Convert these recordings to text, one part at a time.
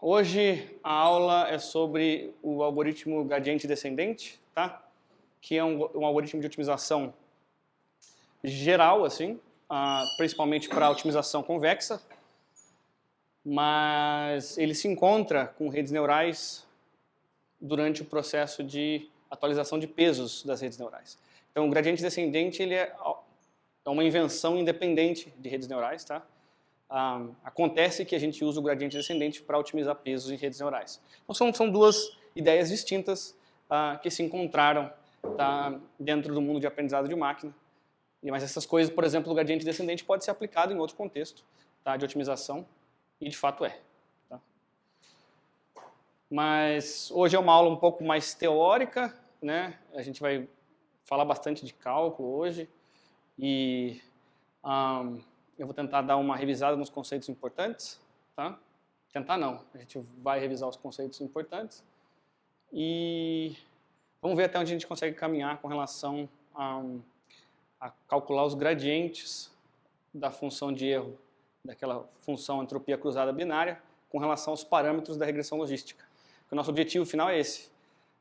Hoje a aula é sobre o algoritmo gradiente descendente, tá? Que é um algoritmo de otimização geral, assim, principalmente para otimização convexa, mas ele se encontra com redes neurais durante o processo de atualização de pesos das redes neurais. Então, o gradiente descendente ele é uma invenção independente de redes neurais, tá? Acontece que a gente usa o gradiente descendente para otimizar pesos em redes neurais. Então, são duas ideias distintas que se encontraram, tá, dentro do mundo de aprendizado de máquina. Mas essas coisas, por exemplo, o gradiente descendente pode ser aplicado em outro contexto, tá, de otimização, e de fato é. Tá? Mas hoje é uma aula um pouco mais teórica, né? A gente vai falar bastante de cálculo hoje, e eu vou tentar dar uma revisada nos conceitos importantes, tá? Tentar não, a gente vai revisar os conceitos importantes e vamos ver até onde a gente consegue caminhar com relação a calcular os gradientes da função de erro, daquela função entropia cruzada binária, com relação aos parâmetros da regressão logística. O nosso objetivo final é esse.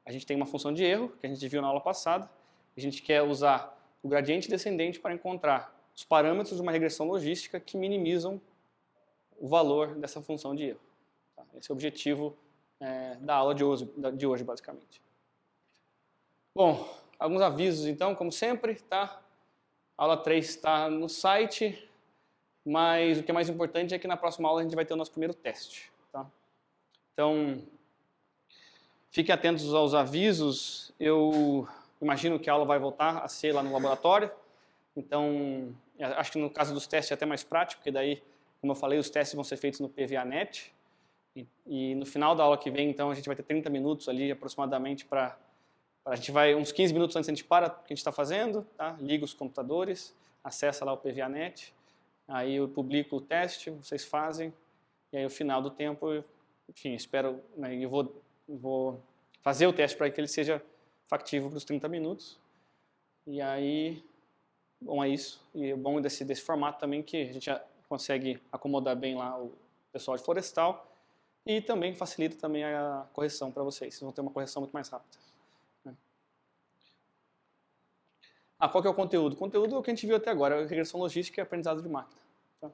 A gente tem uma função de erro, que a gente viu na aula passada, a gente quer usar o gradiente descendente para encontrar os parâmetros de uma regressão logística que minimizam o valor dessa função de erro. Tá? Esse é o objetivo da aula de hoje, basicamente. Bom, alguns avisos, então, como sempre, tá? A aula 3 está no site, mas o que é mais importante é que na próxima aula a gente vai ter o nosso primeiro teste. Tá? Então, fiquem atentos aos avisos. Eu imagino que a aula vai voltar a ser lá no laboratório, então acho que no caso dos testes é até mais prático, porque daí, como eu falei, os testes vão ser feitos no PVA-NET, e no final da aula que vem, então, a gente vai ter 30 minutos ali, aproximadamente, a gente vai, uns 15 minutos antes a gente para o que a gente está fazendo, tá? Liga os computadores, acessa lá o PVA-NET, aí eu publico o teste, vocês fazem, e aí no final do tempo, enfim, espero, né, eu vou fazer o teste para que ele seja factível para os 30 minutos, e aí, bom, é isso. E o bom desse formato também que a gente já consegue acomodar bem lá o pessoal de florestal e também facilita também a correção para vocês. Vocês vão ter uma correção muito mais rápida. Qual que é o conteúdo? O conteúdo é o que a gente viu até agora, regressão logística e aprendizado de máquina. Tá?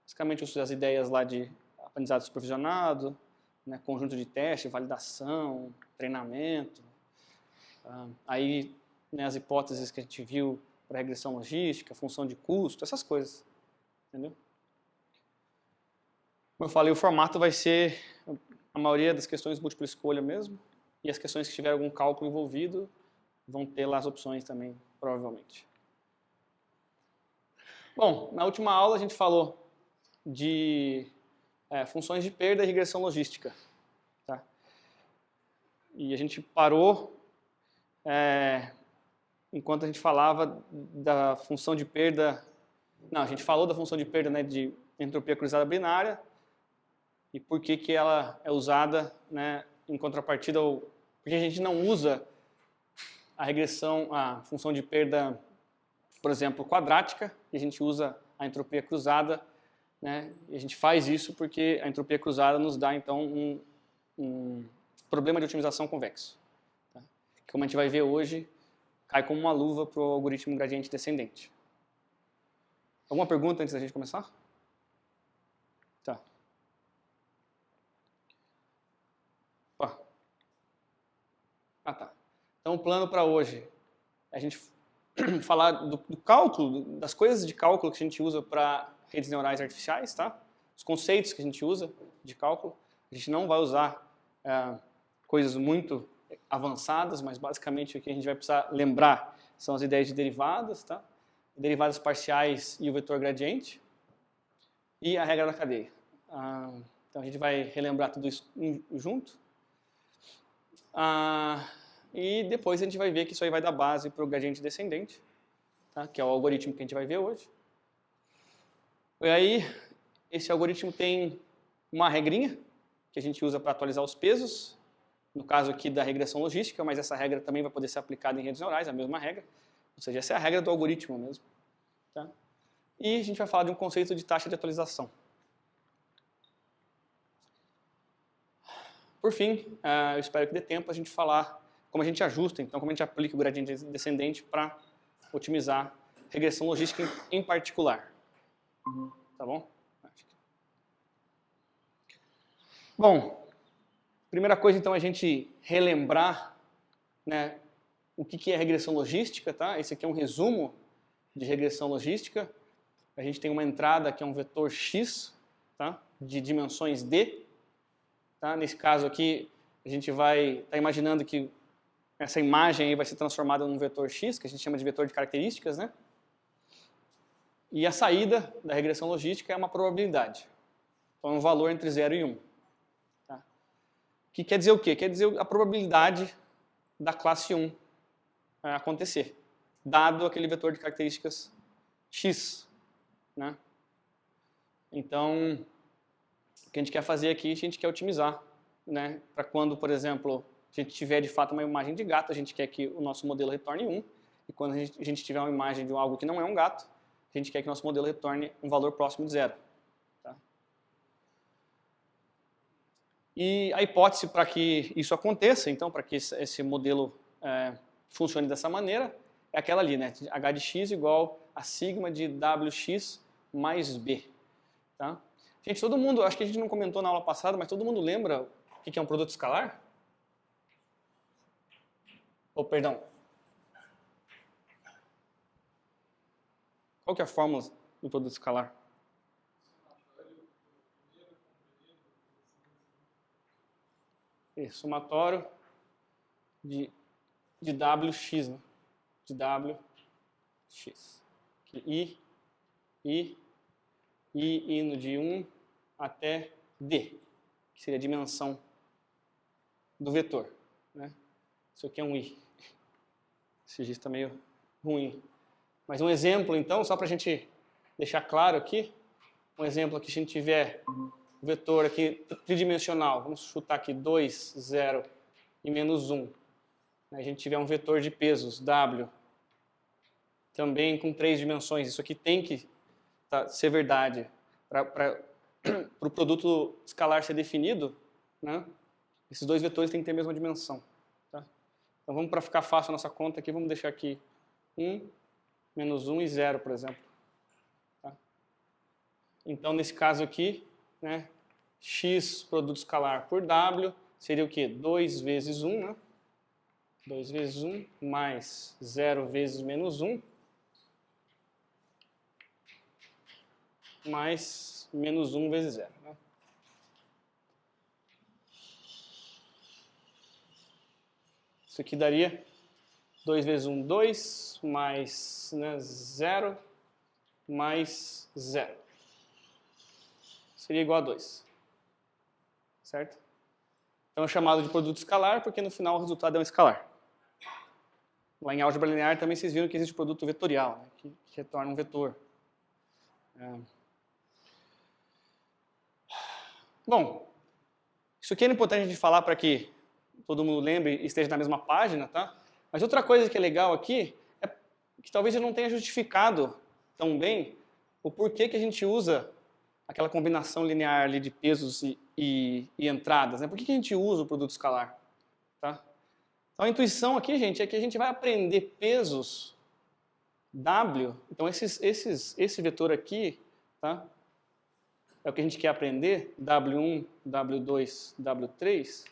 Basicamente, as ideias lá de aprendizado supervisionado, né, conjunto de teste, validação, treinamento. Aí, né, as hipóteses que a gente viu para regressão logística, função de custo, essas coisas. Entendeu? Como eu falei, o formato vai ser a maioria das questões múltipla escolha mesmo, e as questões que tiver algum cálculo envolvido vão ter lá as opções também, provavelmente. Bom, na última aula a gente falou de funções de perda e regressão logística. Tá? E a gente parou enquanto a gente falava da função de perda. Não, a gente falou da função de perda, né, de entropia cruzada binária e por que ela é usada, né, em contrapartida porque a gente não usa a função de perda, por exemplo, quadrática, e a gente usa a entropia cruzada, né, e a gente faz isso porque a entropia cruzada nos dá, então, um problema de otimização convexo. Tá? Que, como a gente vai ver hoje, cai como uma luva para o algoritmo gradiente descendente. Alguma pergunta antes da gente começar? Tá. Tá. Então, o plano para hoje é a gente falar do cálculo, das coisas de cálculo que a gente usa para redes neurais artificiais, tá? Os conceitos que a gente usa de cálculo. A gente não vai usar coisas muito avançadas, mas basicamente o que a gente vai precisar lembrar são as ideias de derivadas, tá? Derivadas parciais e o vetor gradiente, e a regra da cadeia. Então a gente vai relembrar tudo isso junto. E depois a gente vai ver que isso aí vai dar base para o gradiente descendente, tá? Que é o algoritmo que a gente vai ver hoje. E aí, esse algoritmo tem uma regrinha que a gente usa para atualizar os pesos, no caso aqui da regressão logística, mas essa regra também vai poder ser aplicada em redes neurais, a mesma regra. Ou seja, essa é a regra do algoritmo mesmo. Tá? E a gente vai falar de um conceito de taxa de atualização. por fim, eu espero que dê tempo a gente falar como a gente ajusta, então como a gente aplica o gradiente descendente para otimizar regressão logística em particular. Tá bom? Bom, primeira coisa então é a gente relembrar, né, o que é regressão logística, tá? Esse aqui é um resumo de regressão logística. A gente tem uma entrada que é um vetor x, tá? De dimensões d. Tá? Nesse caso aqui, a gente vai estar imaginando que essa imagem aí vai ser transformada num vetor x, que a gente chama de vetor de características, né? E a saída da regressão logística é uma probabilidade. Então, é um valor entre 0 e 1. Tá? Que quer dizer o quê? Quer dizer a probabilidade da classe 1 acontecer, dado aquele vetor de características x. Né? Então, o que a gente quer fazer aqui, a gente quer otimizar. Né? Para quando, por exemplo, a gente tiver de fato uma imagem de gato, a gente quer que o nosso modelo retorne 1. E quando a gente tiver uma imagem de algo que não é um gato, a gente quer que o nosso modelo retorne um valor próximo de 0. Tá? E a hipótese para que isso aconteça, então, para que esse modelo funcione dessa maneira, é aquela ali, né? H de x igual a sigma de wx mais b. Tá? Gente, todo mundo, acho que a gente não comentou na aula passada, mas todo mundo lembra o que é um produto escalar? Perdão. Qual que é a fórmula do produto escalar? Somatório de wx, né? De wx. I indo de 1 até d, que seria a dimensão do vetor. Né? Isso aqui é um i. Esse registro está meio ruim. Mas um exemplo, então, só para a gente deixar claro aqui, um exemplo aqui, se a gente tiver um vetor aqui tridimensional, vamos chutar aqui 2, 0 e menos 1. A gente tiver um vetor de pesos, W, também com 3 dimensões. Isso aqui tem que ser verdade. Para o produto escalar ser definido, né, esses dois vetores têm que ter a mesma dimensão. Tá? Então vamos, para ficar fácil a nossa conta aqui, vamos deixar aqui 1, menos 1 e 0, por exemplo. Tá? Então, nesse caso aqui, né, x produto escalar por W seria o quê? 2 vezes 1, né? 2 vezes 1 mais 0 vezes menos 1 mais menos 1 vezes 0. Né? Isso aqui daria 2 vezes 1, 2, mais 0, mais 0. Seria igual a 2. Certo? Então é chamado de produto escalar porque no final o resultado é um escalar. Lá em álgebra linear também vocês viram que existe o produto vetorial, né, que retorna um vetor. Bom, isso aqui é importante de falar para que todo mundo lembre e esteja na mesma página, tá? Mas outra coisa que é legal aqui é que talvez eu não tenha justificado tão bem o porquê que a gente usa aquela combinação linear ali de pesos e entradas. Né? Por que a gente usa o produto escalar? Tá? Então a intuição aqui, gente, é que a gente vai aprender pesos W. Então esse vetor aqui, tá? É o que a gente quer aprender, W1, W2, W3.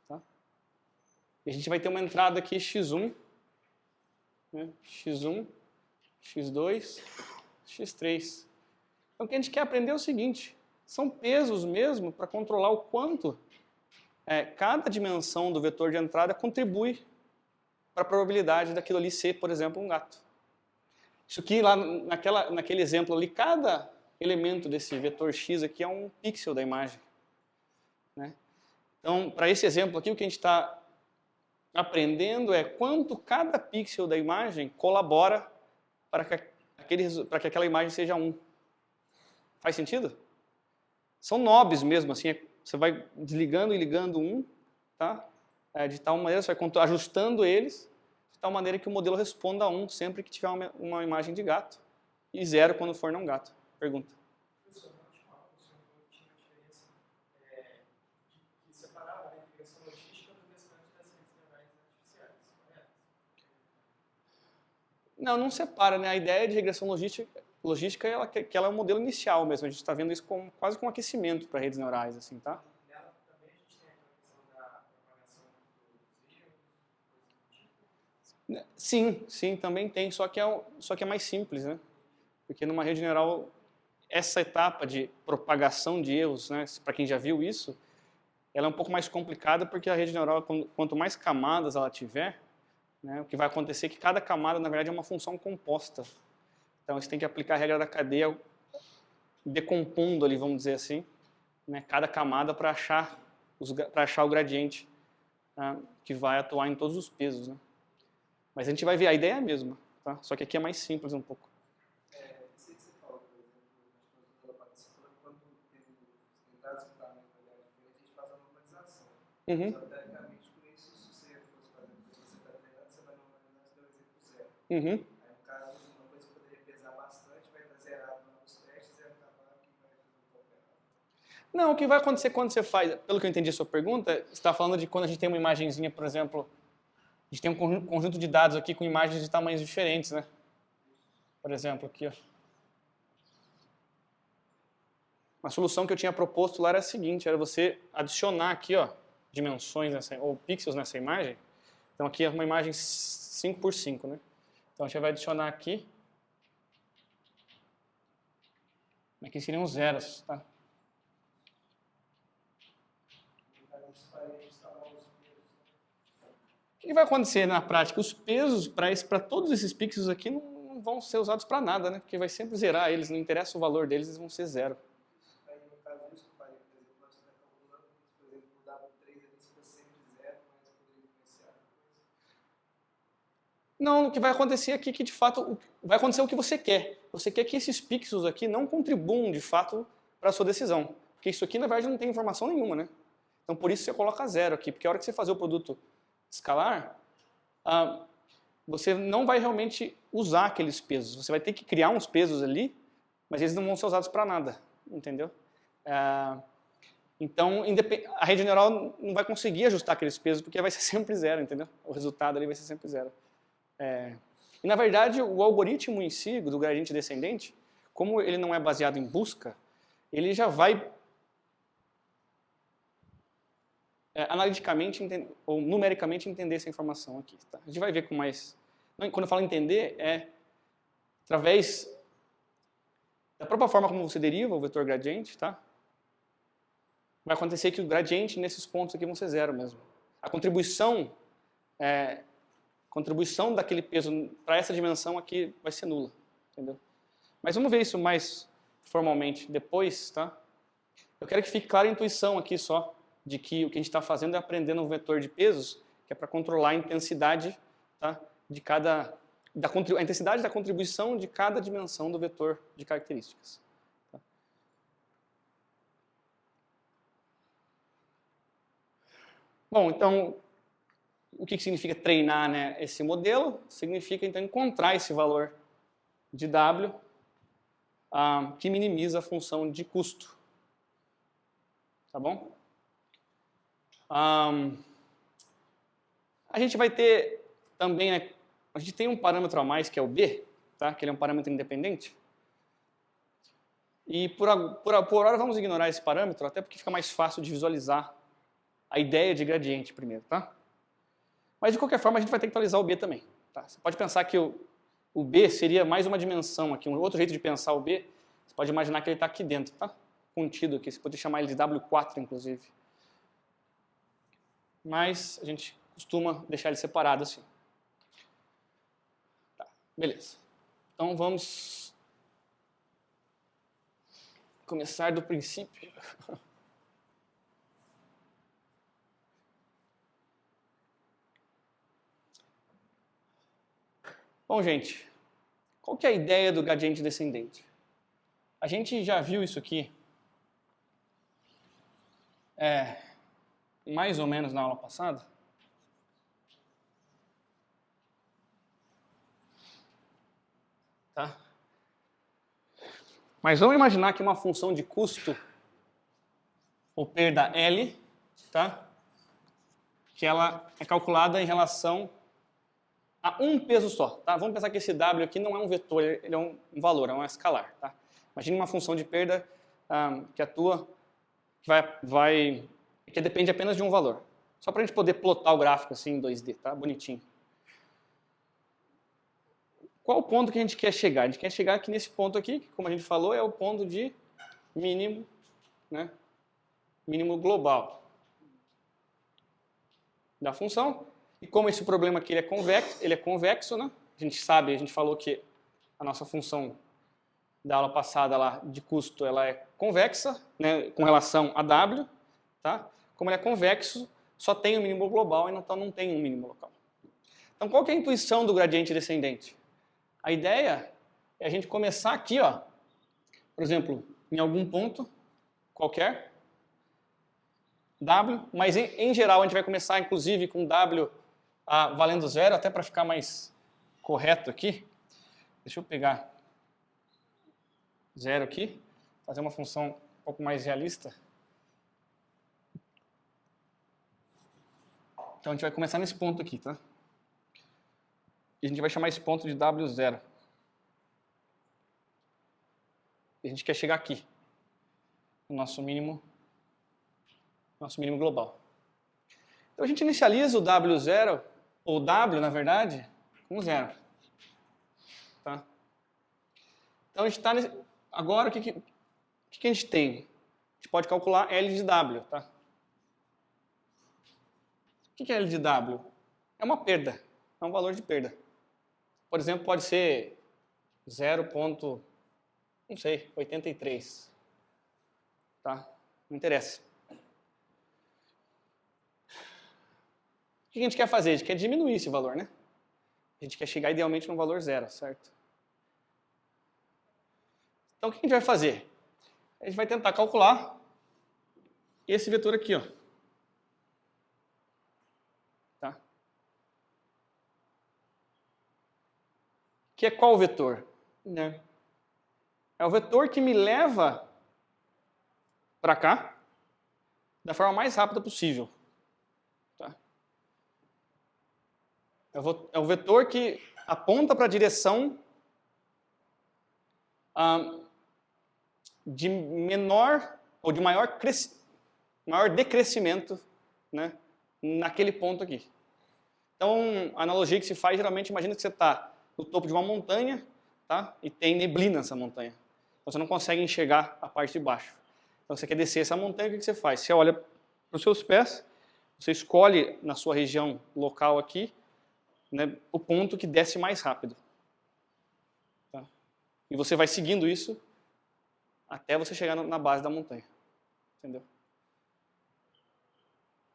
Tá? E a gente vai ter uma entrada aqui x1, né? x1, x2, x3. Então o que a gente quer aprender é o seguinte, são pesos mesmo para controlar o quanto cada dimensão do vetor de entrada contribui para a probabilidade daquilo ali ser, por exemplo, um gato. Isso aqui, lá naquele exemplo ali, cada elemento desse vetor x aqui é um pixel da imagem. Né? Então, para esse exemplo aqui, o que a gente está aprendendo é quanto cada pixel da imagem colabora para que aquela imagem seja 1. Faz sentido? São knobs mesmo, assim, você vai desligando e ligando um, tá? De tal maneira, você vai ajustando eles, de tal maneira que o modelo responda a 1 sempre que tiver uma imagem de gato, e 0 quando for não gato. Pergunta. Professor, na última aula, o senhor tinha uma diferença que separava, né, Não separa, né? A ideia de regressão logística que ela é um modelo inicial mesmo. A gente está vendo isso quase com um aquecimento para redes neurais, assim, tá? Nela também a gente tem a questão da propagação dos erros. Sim, também tem, só que é mais simples, né? Porque numa rede neural, essa etapa de propagação de erros, né? Para quem já viu isso, ela é um pouco mais complicada porque a rede neural, quanto mais camadas ela tiver, né, o que vai acontecer é que cada camada, na verdade, é uma função composta. Então, você tem que aplicar a regra da cadeia decompondo ali, vamos dizer assim, né, cada camada para achar o gradiente, né, que vai atuar em todos os pesos. Né? Mas a gente vai ver, a ideia é a mesma, tá? Só que aqui é mais simples um pouco. Isso aí que você falou, por exemplo, você falou que quando tem dados fundamentos diferentes, a gente faz a normalização. Só teoricamente, com isso, se você está treinando, você vai normalizar esse 2,0. Aí, no caso, uma coisa que poderia pesar bastante vai estar zerado nos testes e acabar que vai fazer um pouco errado. Não, o que vai acontecer quando você faz, pelo que eu entendi a sua pergunta, você está falando de quando a gente tem uma imagenzinha, por exemplo, a gente tem um conjunto de dados aqui com imagens de tamanhos diferentes, né? Por exemplo, aqui, ó. A solução que eu tinha proposto lá era a seguinte, era você adicionar aqui, ó, dimensões ou pixels nessa imagem. Então aqui é uma imagem 5 por 5, né? Então a gente vai adicionar aqui. Aqui seriam zeros, tá? O que vai acontecer na prática? Os pesos para todos esses pixels aqui não vão ser usados para nada, né? Porque vai sempre zerar eles, não interessa o valor deles, eles vão ser zero. Aí, no caso disso, eu falei, por exemplo, nós estamos calculando, por exemplo, o W3 ali fica sempre zero, mas poderia influenciar depois. Não, o que vai acontecer aqui é que, de fato, vai acontecer o que você quer. Você quer que esses pixels aqui não contribuam, de fato, para a sua decisão. Porque isso aqui, na verdade, não tem informação nenhuma, né? Então, por isso você coloca zero aqui. Porque a hora que você fazer o produto escalar, você não vai realmente usar aqueles pesos. Você vai ter que criar uns pesos ali, mas eles não vão ser usados para nada, entendeu? Então, a rede neural não vai conseguir ajustar aqueles pesos, porque vai ser sempre zero, entendeu? O resultado ali vai ser sempre zero. E, na verdade, o algoritmo em si, do gradiente descendente, como ele não é baseado em busca, ele já vai analiticamente ou numericamente entender essa informação aqui. Tá? A gente vai ver com mais... Quando eu falo entender, é através da própria forma como você deriva o vetor gradiente, tá? Vai acontecer que o gradiente nesses pontos aqui vão ser zero mesmo. A contribuição daquele peso para essa dimensão aqui vai ser nula, entendeu? Mas vamos ver isso mais formalmente depois, tá? Eu quero que fique clara a intuição aqui só, de que o que a gente está fazendo é aprendendo um vetor de pesos, que é para controlar a intensidade, tá, de a intensidade da contribuição de cada dimensão do vetor de características. Tá? Bom, então, o que significa treinar, né, esse modelo? Significa, então, encontrar esse valor de W que minimiza a função de custo. Tá bom? A gente vai ter também, né, a gente tem um parâmetro a mais que é o B, tá? Que ele é um parâmetro independente. E por hora vamos ignorar esse parâmetro, até porque fica mais fácil de visualizar a ideia de gradiente primeiro, tá? Mas de qualquer forma a gente vai ter que atualizar o B também. Tá? Você pode pensar que o B seria mais uma dimensão aqui, um outro jeito de pensar o B, você pode imaginar que ele está aqui dentro, tá? Contido aqui, você pode chamar ele de W4 inclusive. Mas a gente costuma deixar ele separado assim. Tá, beleza. Então vamos começar do princípio. Bom, gente, qual que é a ideia do gradiente descendente? A gente já viu isso aqui mais ou menos na aula passada. Tá? Mas vamos imaginar que uma função de custo ou perda L, tá? Que ela é calculada em relação a um peso só. Tá? Vamos pensar que esse W aqui não é um vetor, ele é um valor, é um escalar. Tá? Imagine uma função de perda que atua, que depende apenas de um valor. Só para a gente poder plotar o gráfico assim em 2D, tá? Bonitinho. Qual o ponto que a gente quer chegar? A gente quer chegar aqui nesse ponto aqui, que como a gente falou, é o ponto de mínimo, né? Mínimo global da função. E como esse problema aqui ele é convexo, né? A gente sabe, a gente falou que a nossa função da aula passada lá de custo, ela é convexa, né, com relação a W, tá? Como ele é convexo, só tem o mínimo global, então não tem um mínimo local. Então qual que é a intuição do gradiente descendente? A ideia é a gente começar aqui, ó, por exemplo, em algum ponto qualquer, W, mas em geral a gente vai começar inclusive com W valendo zero, até para ficar mais correto aqui. Deixa eu pegar zero aqui, fazer uma função um pouco mais realista. Então a gente vai começar nesse ponto aqui, tá? E a gente vai chamar esse ponto de W0. E a gente quer chegar aqui, no nosso mínimo global. Então a gente inicializa o W0, ou W, na verdade, com zero. Tá? Então a gente está nesse... Agora, o que a gente tem? A gente pode calcular L de W. Tá? O que é L de W? É uma perda, é um valor de perda. Por exemplo, pode ser 0,83. Tá? Não interessa. O que a gente quer fazer? A gente quer diminuir esse valor, né? A gente quer chegar idealmente no valor zero, certo? Então o que a gente vai fazer? A gente vai tentar calcular esse vetor aqui, ó. Tá? Que é qual vetor? Né? É o vetor que me leva para cá da forma mais rápida possível. Tá? É o vetor que aponta para a direção de menor ou de maior decrescimento, né, naquele ponto aqui. Então, a analogia que se faz, geralmente, imagina que você está no topo de uma montanha, tá, e tem neblina nessa montanha. Então, você não consegue enxergar a parte de baixo. Então, você quer descer essa montanha, o que você faz? Você olha para os seus pés, você escolhe na sua região local aqui, né, o ponto que desce mais rápido. Tá? E você vai seguindo isso até você chegar na base da montanha. Entendeu?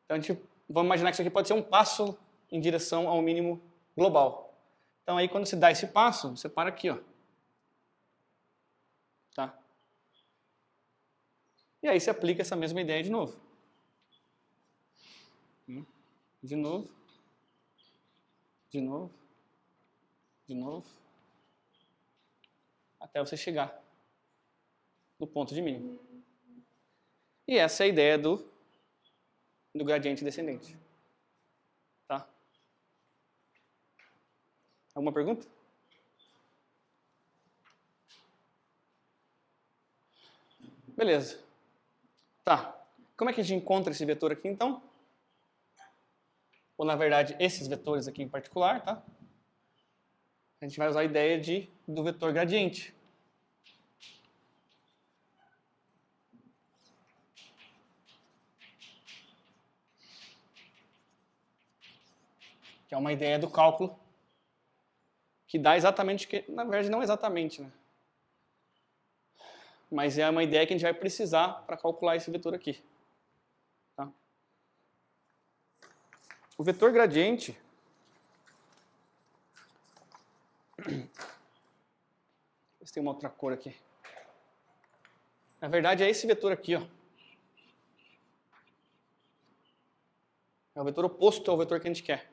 Então, vamos imaginar que isso aqui pode ser um passo em direção ao mínimo global. Então, aí, quando você dá esse passo, você para aqui, ó. Tá? E aí, você aplica essa mesma ideia de novo. De novo. De novo. De novo. Até você chegar no ponto de mínimo. E essa é a ideia do gradiente descendente. Tá? Alguma pergunta? Beleza. Tá. Como é que a gente encontra esse vetor aqui, então? Ou, na verdade, esses vetores aqui em particular, tá? A gente vai usar a ideia do vetor gradiente. Que é uma ideia do cálculo que dá exatamente o que... Na verdade, não exatamente, né? Mas é uma ideia que a gente vai precisar para calcular esse vetor aqui. Tá? O vetor gradiente... Ver se tem uma outra cor aqui. Na verdade, é esse vetor aqui, ó. É o vetor oposto ao vetor que a gente quer.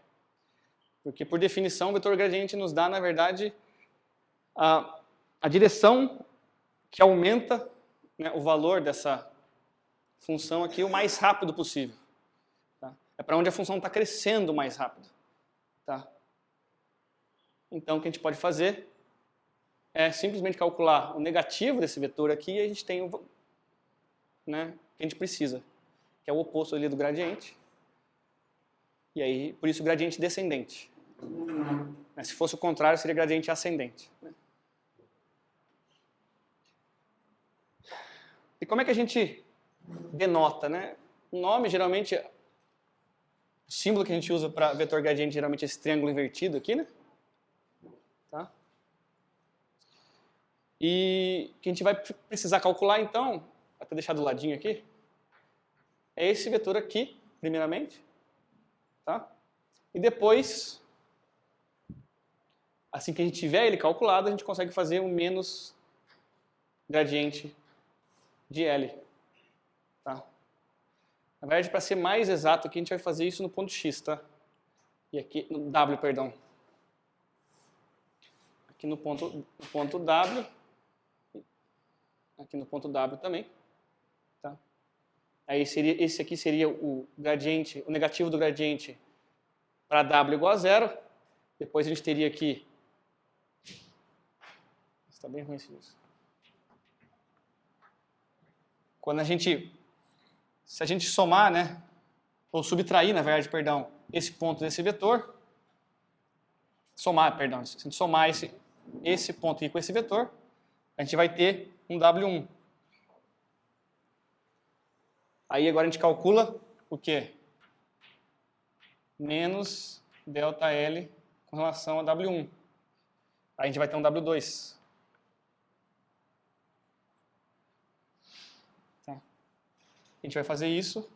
Porque, por definição, o vetor gradiente nos dá, na verdade, a direção que aumenta, né, o valor dessa função aqui o mais rápido possível. Tá? É para onde a função está crescendo mais rápido. Tá? Então, o que a gente pode fazer é simplesmente calcular o negativo desse vetor aqui e a gente tem o, né, que a gente precisa, que é o oposto ali do gradiente. E aí, por isso, gradiente descendente. Se fosse o contrário, seria gradiente ascendente. E como é que a gente denota, né? O nome, geralmente, o símbolo que a gente usa para vetor gradiente, geralmente é esse triângulo invertido aqui, né? Tá? E o que a gente vai precisar calcular, então, até deixar do ladinho aqui, é esse vetor aqui, primeiramente. Tá? E depois, assim que a gente tiver ele calculado, a gente consegue fazer um menos gradiente de L. Tá? Na verdade, para ser mais exato aqui, a gente vai fazer isso no ponto X, tá? E aqui, no W, perdão. Aqui no ponto W. Aqui no ponto W também. Tá? Aí seria, esse aqui seria o gradiente, o negativo do gradiente para W igual a zero. Depois a gente teria aqui... Está bem ruim isso. Quando a gente... Se a gente somar, né? Ou subtrair, na verdade, perdão, esse ponto desse vetor... Somar, perdão. Se a gente somar esse ponto aqui com esse vetor, a gente vai ter um W1. Aí agora a gente calcula o quê? Menos delta L com relação a W1. Aí a gente vai ter um W2. Tá. A gente vai fazer isso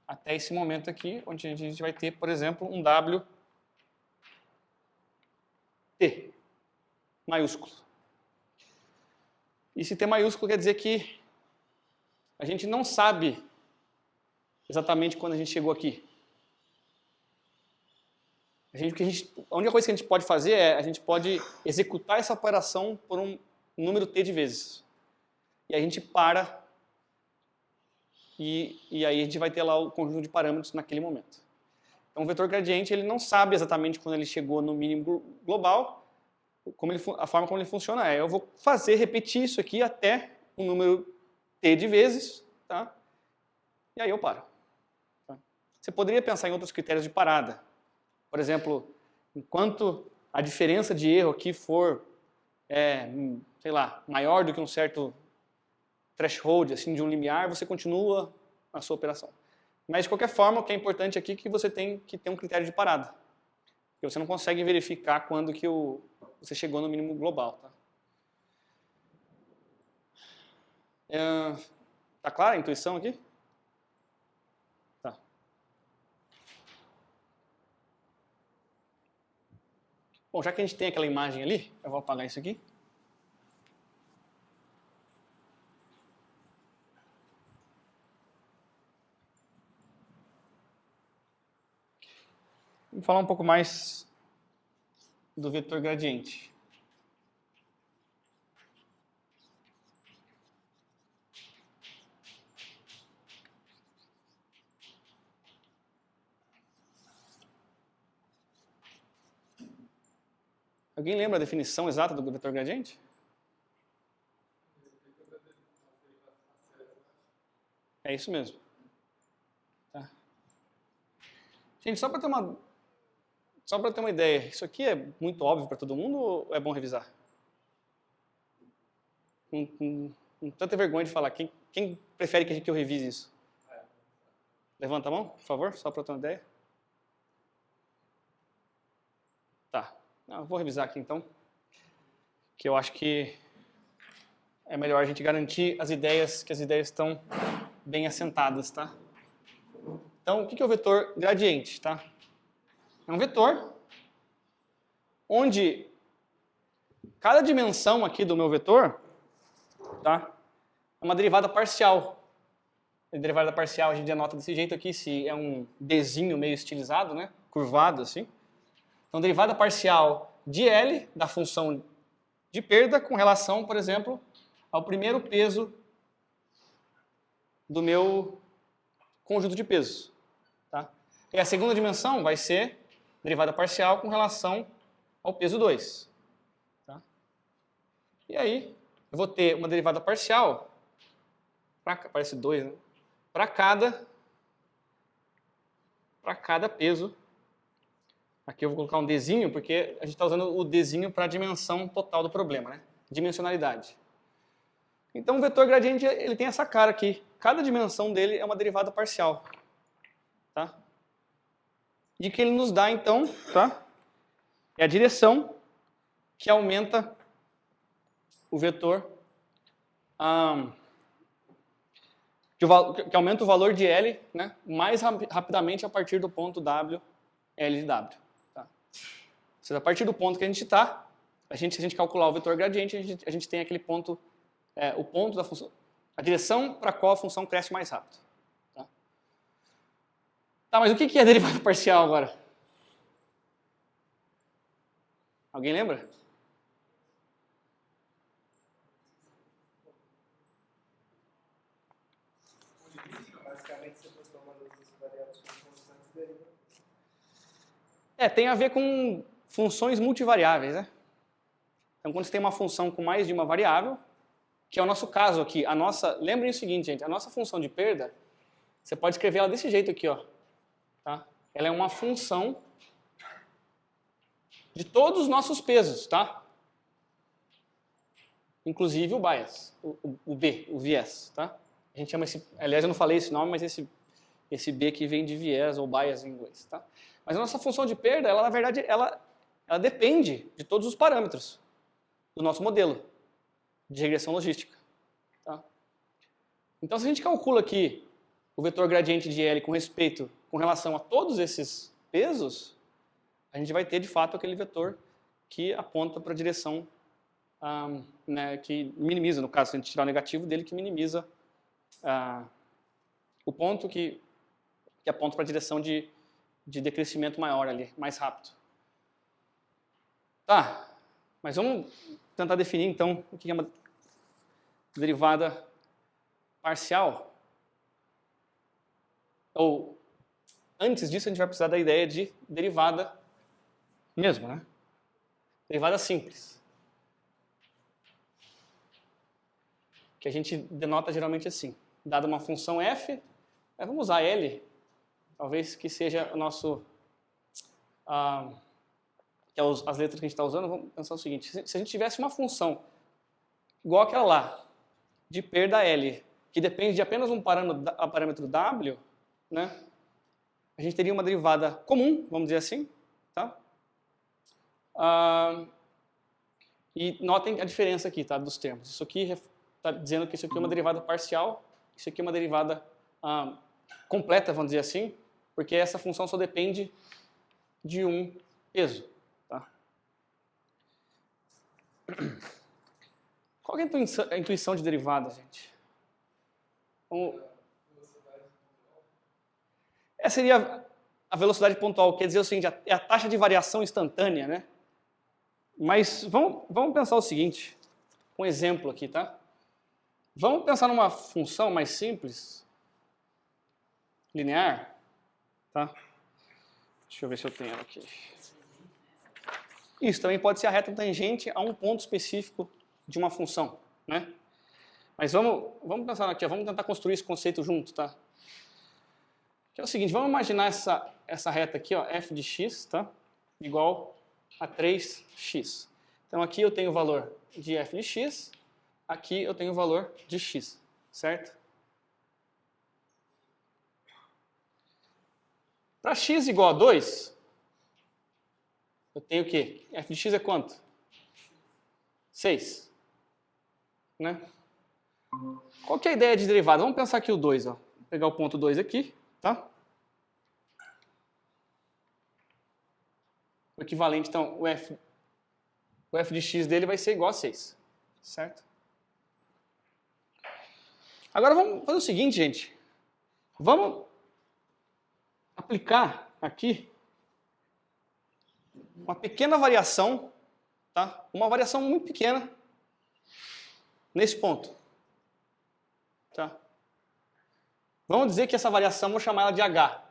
até esse momento aqui, onde a gente vai ter, por exemplo, um WT maiúsculo. E esse T maiúsculo quer dizer que a gente não sabe exatamente quando a gente chegou aqui. A única coisa que a gente pode fazer é, a gente pode executar essa operação por um número T de vezes. E aí a gente para e aí a gente vai ter lá o conjunto de parâmetros naquele momento. Então o vetor gradiente ele não sabe exatamente quando ele chegou no mínimo global, a forma como ele funciona é, eu vou repetir isso aqui até um número T de vezes, tá? E aí eu paro. Tá? Você poderia pensar em outros critérios de parada. Por exemplo, enquanto a diferença de erro aqui for, sei lá, maior do que um certo threshold, assim, de um limiar, você continua a sua operação. Mas, de qualquer forma, o que é importante aqui é que você tem que ter um critério de parada. Porque você não consegue verificar quando que você chegou no mínimo global. Tá clara a intuição aqui? Tá. Bom, já que a gente tem aquela imagem ali, eu vou apagar isso aqui. Vamos falar um pouco mais do vetor gradiente. Alguém lembra a definição exata do vetor gradiente? É isso mesmo. Tá. Gente, só para ter uma ideia, isso aqui é muito óbvio para todo mundo ou é bom revisar? Não tanta vergonha de falar. Quem prefere que eu revise isso? Levanta a mão, por favor, só para ter uma ideia. Tá. Eu vou revisar aqui então, que eu acho que é melhor a gente garantir que as ideias estão bem assentadas, tá? Então, o que é o vetor gradiente, tá? É um vetor onde cada dimensão aqui do meu vetor, tá? É uma derivada parcial. A derivada parcial a gente denota desse jeito aqui, se é um Dzinho meio estilizado, né? Curvado assim. Então, derivada parcial de L, da função de perda, com relação, por exemplo, ao primeiro peso do meu conjunto de pesos. Tá? E a segunda dimensão vai ser derivada parcial com relação ao peso 2. Tá? E aí, eu vou ter uma derivada parcial, parece 2, né? Para cada peso. Aqui eu vou colocar um Dzinho, porque a gente está usando o Dzinho para a dimensão total do problema, né? Dimensionalidade. Então o vetor gradiente ele tem essa cara aqui. Cada dimensão dele é uma derivada parcial. Tá? E o que ele nos dá, então, tá? É a direção que aumenta o vetor, que aumenta o valor de L, né, mais rapidamente a partir do ponto W, L de W. Tá? Ou seja, a partir do ponto que a gente está, se a gente calcular o vetor gradiente, a gente tem aquele ponto, o ponto da função, a direção para a qual a função cresce mais rápido. Tá, mas o que é derivada parcial agora? Alguém lembra? Basicamente, você transforma as variáveis como constantes e deriva. Tem a ver com funções multivariáveis, né? Então, quando você tem uma função com mais de uma variável, que é o nosso caso aqui, lembrem o seguinte, gente, a nossa função de perda, você pode escrever ela desse jeito aqui, ó. Tá? Ela é uma função de todos os nossos pesos, tá? Inclusive o bias, o B, o viés, tá? A gente chama aliás, eu não falei esse nome, mas esse B que vem de viés ou bias em inglês, tá? Mas a nossa função de perda, ela na verdade, ela depende de todos os parâmetros do nosso modelo de regressão logística, tá? Então, se a gente calcula aqui o vetor gradiente de L com relação a todos esses pesos, a gente vai ter, de fato, aquele vetor que aponta para a direção, né, que minimiza, no caso, se a gente tirar o negativo dele, que minimiza o ponto que aponta para a direção de decrescimento maior ali, mais rápido. Tá, mas vamos tentar definir, então, o que é uma derivada parcial. Ou, antes disso, a gente vai precisar da ideia de derivada mesmo, né? Derivada simples. Que a gente denota geralmente assim. Dada uma função f, vamos usar L, talvez que seja o nosso... que é as letras que a gente está usando, vamos pensar o seguinte. Se a gente tivesse uma função igual aquela lá, de perda L, que depende de apenas um parâmetro W, né? A gente teria uma derivada comum, vamos dizer assim, tá? E notem a diferença aqui, tá, dos termos. Isso aqui está dizendo que isso aqui é uma derivada parcial, isso aqui é uma derivada completa, vamos dizer assim, porque essa função só depende de um peso. Tá? Qual é a intuição de derivada, gente? Essa seria a velocidade pontual, quer dizer o seguinte, é a taxa de variação instantânea, né? Mas vamos pensar o seguinte, um exemplo aqui, tá? Vamos pensar numa função mais simples, linear, tá? Deixa eu ver se eu tenho ela aqui. Isso também pode ser a reta tangente a um ponto específico de uma função, né? Mas vamos pensar aqui, vamos tentar construir esse conceito junto, tá? Que é o seguinte, vamos imaginar essa reta aqui, ó, f de x, tá? Igual a 3x. Então aqui eu tenho o valor de f de x, aqui eu tenho o valor de x, certo? Para x igual a 2, eu tenho o quê? F de x é quanto? 6. Né? Qual que é a ideia de derivada? Vamos pensar aqui o 2. Ó. Vou pegar o ponto 2 aqui. Tá? O equivalente, então, o f de x dele vai ser igual a 6. Certo? Agora vamos fazer o seguinte, gente. Vamos aplicar aqui uma pequena variação, tá? Uma variação muito pequena nesse ponto. Tá? Vamos dizer que essa variação, vou chamar ela de H.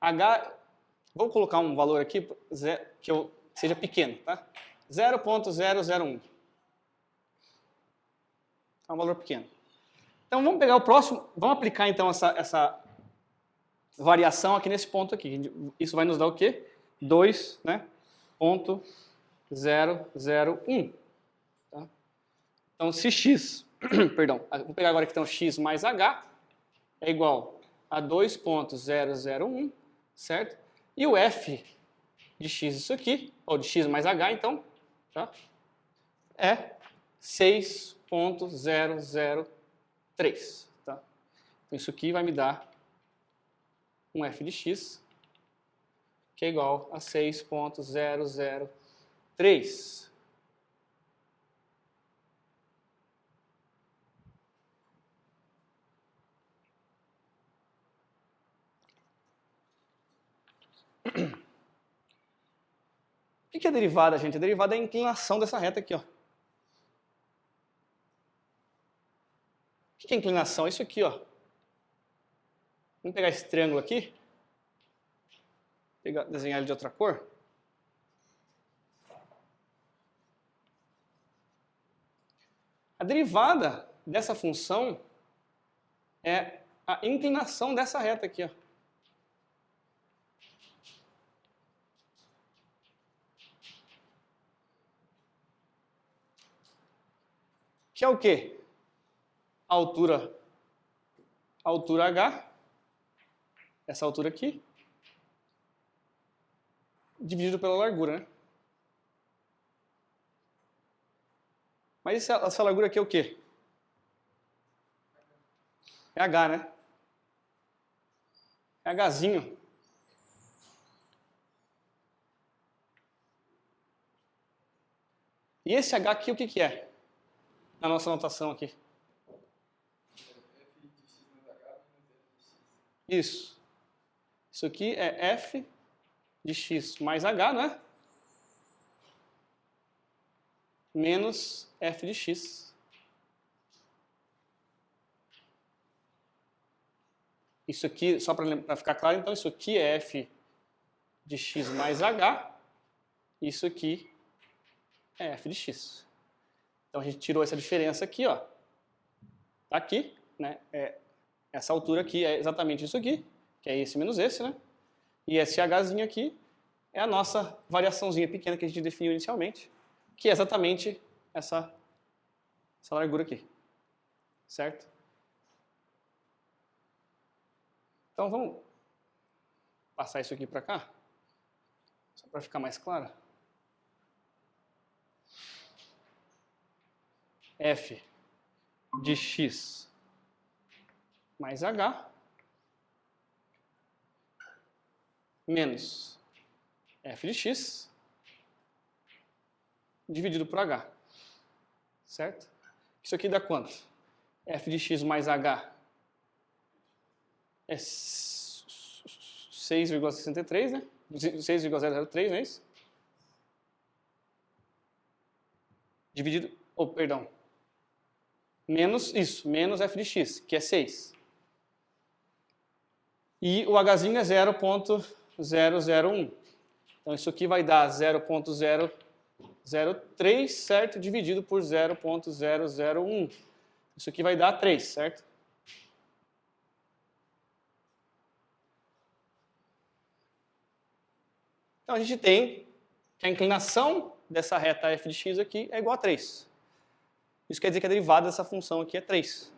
H, vou colocar um valor aqui, que eu que seja pequeno, tá? 0,001. É um valor pequeno. Então vamos pegar o próximo, vamos aplicar então essa variação aqui nesse ponto aqui. Isso vai nos dar o quê? 2, né? 0,001. Tá? Então se x, perdão, vou pegar agora que tem o x mais h, é igual a 2,001, certo? E o f de x, isso aqui, ou de x mais h, então, tá? É 6,003, tá? Então isso aqui vai me dar um f de x, que é igual a 6,003. O que é a derivada, gente? A derivada é a inclinação dessa reta aqui, ó. O que é a inclinação? É isso aqui, ó. Vamos pegar esse triângulo aqui. Desenhar ele de outra cor. A derivada dessa função é a inclinação dessa reta aqui, ó. Que é o quê? A altura h, essa altura aqui, dividido pela largura, né? Mas essa largura aqui é o quê? É h, né? É hzinho. E esse h aqui, o que é? Na nossa notação aqui. Isso. Isso aqui é f de x mais h, não é? Menos f de x. Isso aqui, só para ficar claro, então, isso aqui é f de x mais h. Isso aqui é f de x. Então, a gente tirou essa diferença aqui, ó. Tá aqui, né? Essa altura aqui é exatamente isso aqui, que é esse menos esse, né? E esse hzinho aqui é a nossa variaçãozinha pequena que a gente definiu inicialmente, que é exatamente essa largura aqui, certo? Então vamos passar isso aqui para cá, só para ficar mais claro. F de x mais h menos f de x dividido por h, certo? Isso aqui dá quanto? F de x mais h é 6,63, né? 6,003, não é isso? Dividido, perdão, menos isso, menos f de x, que é 6. E o hzinho é 0,001. Então isso aqui vai dar 0,003, certo? Dividido por 0,001. Isso aqui vai dar 3, certo? Então a gente tem que a inclinação dessa reta f de x aqui é igual a 3. Isso quer dizer que a derivada dessa função aqui é 3.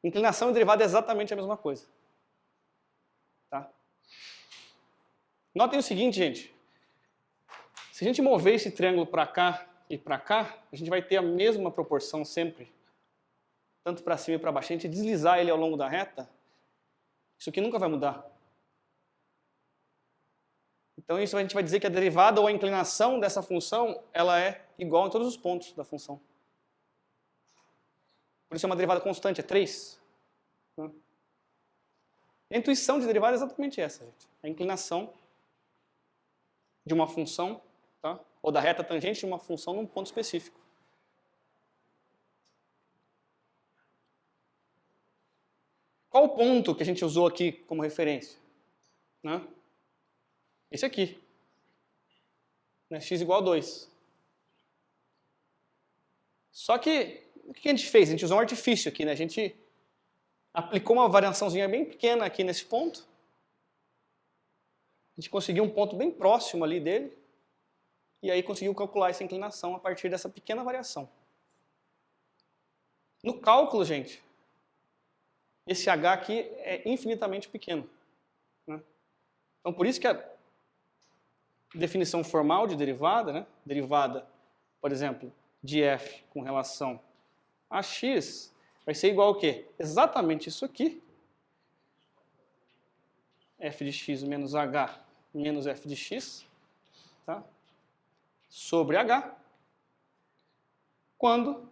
Inclinação e derivada é exatamente a mesma coisa. Tá? Notem o seguinte, gente. Se a gente mover esse triângulo para cá e para cá, a gente vai ter a mesma proporção sempre. Tanto para cima e para baixo. Se a gente deslizar ele ao longo da reta, isso aqui nunca vai mudar. Então isso a gente vai dizer que a derivada ou a inclinação dessa função, ela é igual em todos os pontos da função. Por isso é uma derivada constante, é 3. A intuição de derivada é exatamente essa, gente. A inclinação de uma função, tá? Ou da reta tangente de uma função num ponto específico. Qual o ponto que a gente usou aqui como referência? Né? Esse aqui. né? X igual a 2. Só que, o que a gente fez? A gente usou um artifício aqui, né? A gente aplicou uma variaçãozinha bem pequena aqui nesse ponto. A gente conseguiu um ponto bem próximo ali dele. E aí conseguiu calcular essa inclinação a partir dessa pequena variação. No cálculo, gente, esse h aqui é infinitamente pequeno, né? Então, por isso que a definição formal de derivada, né? Derivada, por exemplo, de f com relação a x, vai ser igual ao quê? Exatamente isso aqui. F de x menos h menos f de x, tá? Sobre h, quando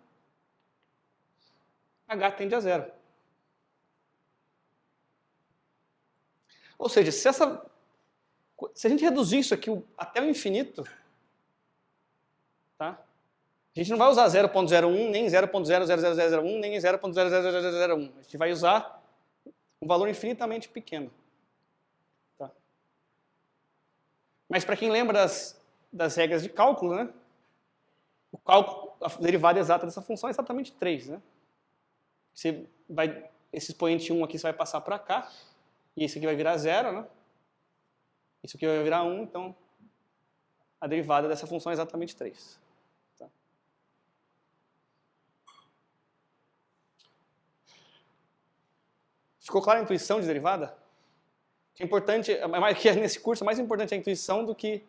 h tende a zero. Ou seja, se a gente reduzir isso aqui até o infinito, tá? A gente não vai usar 0.01, nem 0.00001, nem 0.00001. A gente vai usar um valor infinitamente pequeno. Tá? Mas para quem lembra das regras de cálculo, né? O cálculo, a derivada exata dessa função é exatamente 3, né? Esse expoente 1 aqui você vai passar para cá, e esse aqui vai virar 0, né? Isso aqui vai virar 1, então a derivada dessa função é exatamente 3. Tá? Ficou clara a intuição de derivada? Que é importante, que nesse curso, mais importante é a intuição do que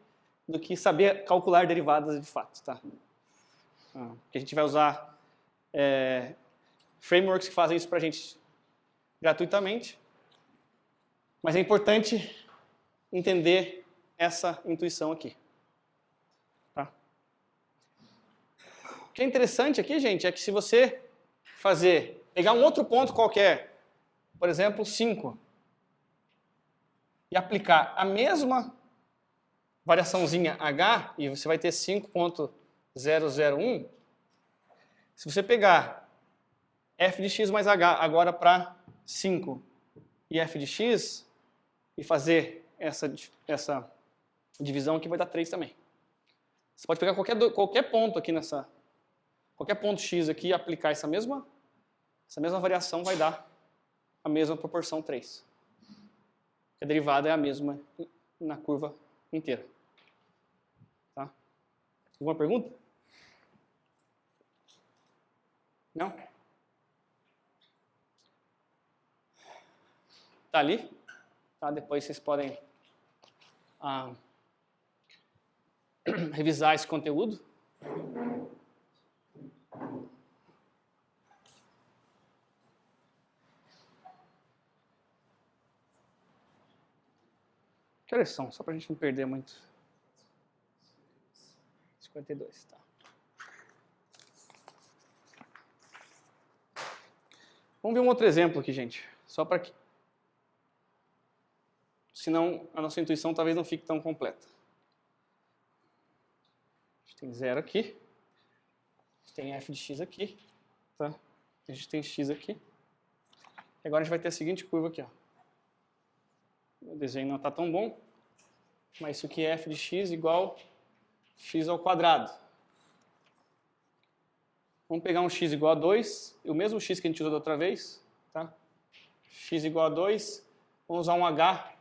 saber calcular derivadas de fato. Tá? Porque a gente vai usar frameworks que fazem isso para a gente gratuitamente, mas é importante entender essa intuição aqui. Tá? O que é interessante aqui, gente, é que se você pegar um outro ponto qualquer, por exemplo, 5, e aplicar a variaçãozinha h, e você vai ter 5.001, se você pegar f de x mais h agora para 5 e f de x, e fazer essa divisão aqui, vai dar 3 também. Você pode pegar qualquer ponto aqui qualquer ponto x aqui e aplicar essa mesma variação, vai dar a mesma proporção 3. A derivada é a mesma na curva inteira. Tá? Alguma pergunta? Não? Tá ali? Tá? Depois vocês podem revisar esse conteúdo. Que horas são? Só para a gente não perder muito. 52, tá. Vamos ver um outro exemplo aqui, gente. Só para que... Senão a nossa intuição talvez não fique tão completa. A gente tem 0 aqui. A gente tem f de x aqui. Tá? A gente tem x aqui. E agora a gente vai ter a seguinte curva aqui. Ó. O desenho não está tão bom. Mas isso aqui é f de x igual x ao quadrado. Vamos pegar um x igual a 2. O mesmo x que a gente usou da outra vez. Tá? X igual a 2. Vamos usar um h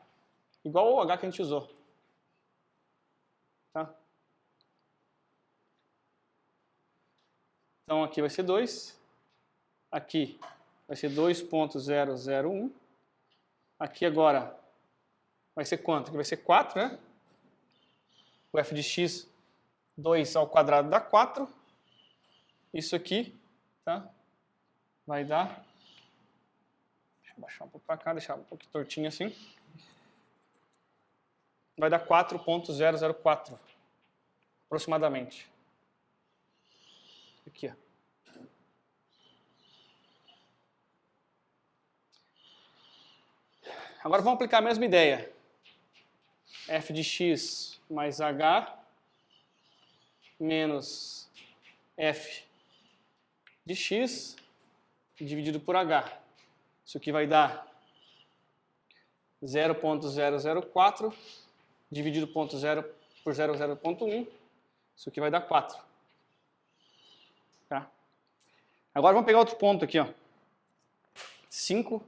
igual ao h que a gente usou. Tá? Então aqui vai ser 2. Aqui vai ser 2.001. Aqui agora vai ser quanto? Aqui vai ser 4, né? O f de x, 2 ao quadrado dá 4. Isso aqui, tá? Vai dar... Deixa eu baixar um pouco para cá, deixar um pouquinho tortinho assim. Vai dar 4.004, aproximadamente. Aqui, ó. Agora vamos aplicar a mesma ideia. F de x mais h menos f de x dividido por h. Isso aqui vai dar 0.004 dividido por por 0,0.1, isso aqui vai dar 4. Tá? Agora vamos pegar outro ponto aqui, ó. 5.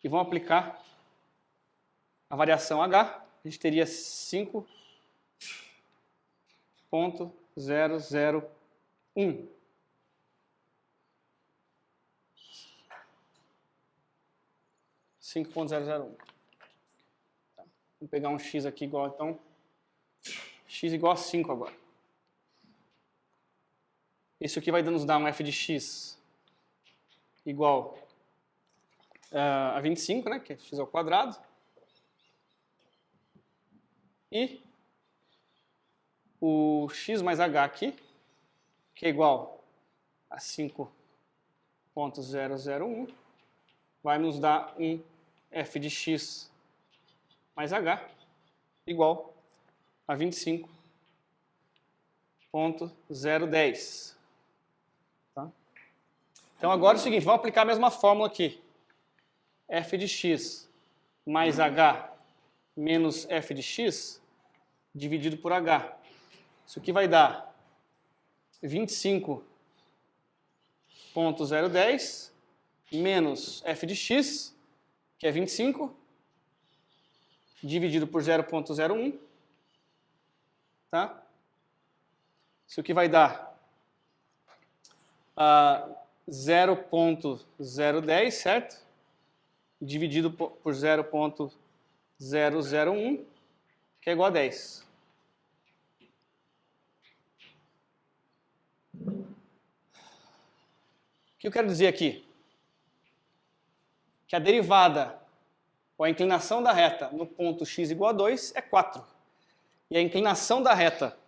E vamos aplicar a variação H. A gente teria 5.001. Tá. Vamos pegar um x aqui igual, então, x igual a 5 agora. Isso aqui vai nos dar um f de x igual a 25, né, que é x ao quadrado. E o x mais h aqui, que é igual a 5.001, vai nos dar um f de x mais h igual a 25.010. Tá? Então agora é o seguinte, vamos aplicar a mesma fórmula aqui. F de x mais h menos f de x dividido por h. Isso aqui vai dar 25.010 menos f de x, que é 25, dividido por 0.01. Tá? Isso aqui vai dar 0.010, certo? Dividido por 0.001, que é igual a 10. O que eu quero dizer aqui? Que a derivada, ou a inclinação da reta no ponto x igual a 2 é 4. E a inclinação da reta,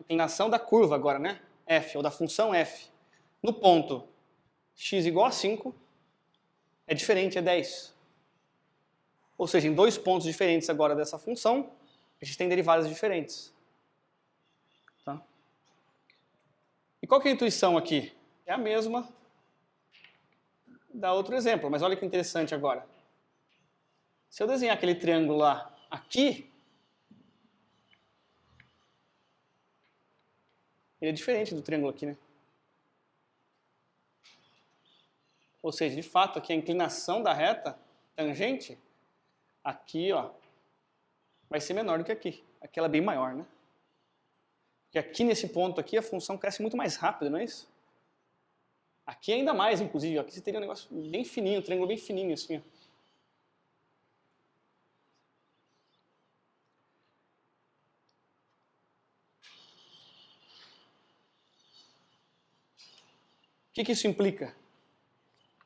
inclinação da curva agora, né? F, ou da função f, no ponto x igual a 5, é diferente, é 10. Ou seja, em dois pontos diferentes agora dessa função, a gente tem derivadas diferentes. Tá? E qual que é a intuição aqui? É a mesma da outro exemplo, mas olha que interessante agora. Se eu desenhar aquele triângulo lá aqui, ele é diferente do triângulo aqui, né? Ou seja, de fato, aqui a inclinação da reta tangente, aqui, ó, vai ser menor do que aqui. Aqui ela é bem maior, né? Porque aqui nesse ponto aqui a função cresce muito mais rápido, não é isso? Aqui ainda mais, inclusive. Aqui você teria um negócio bem fininho, um triângulo bem fininho, assim, ó. O que isso implica?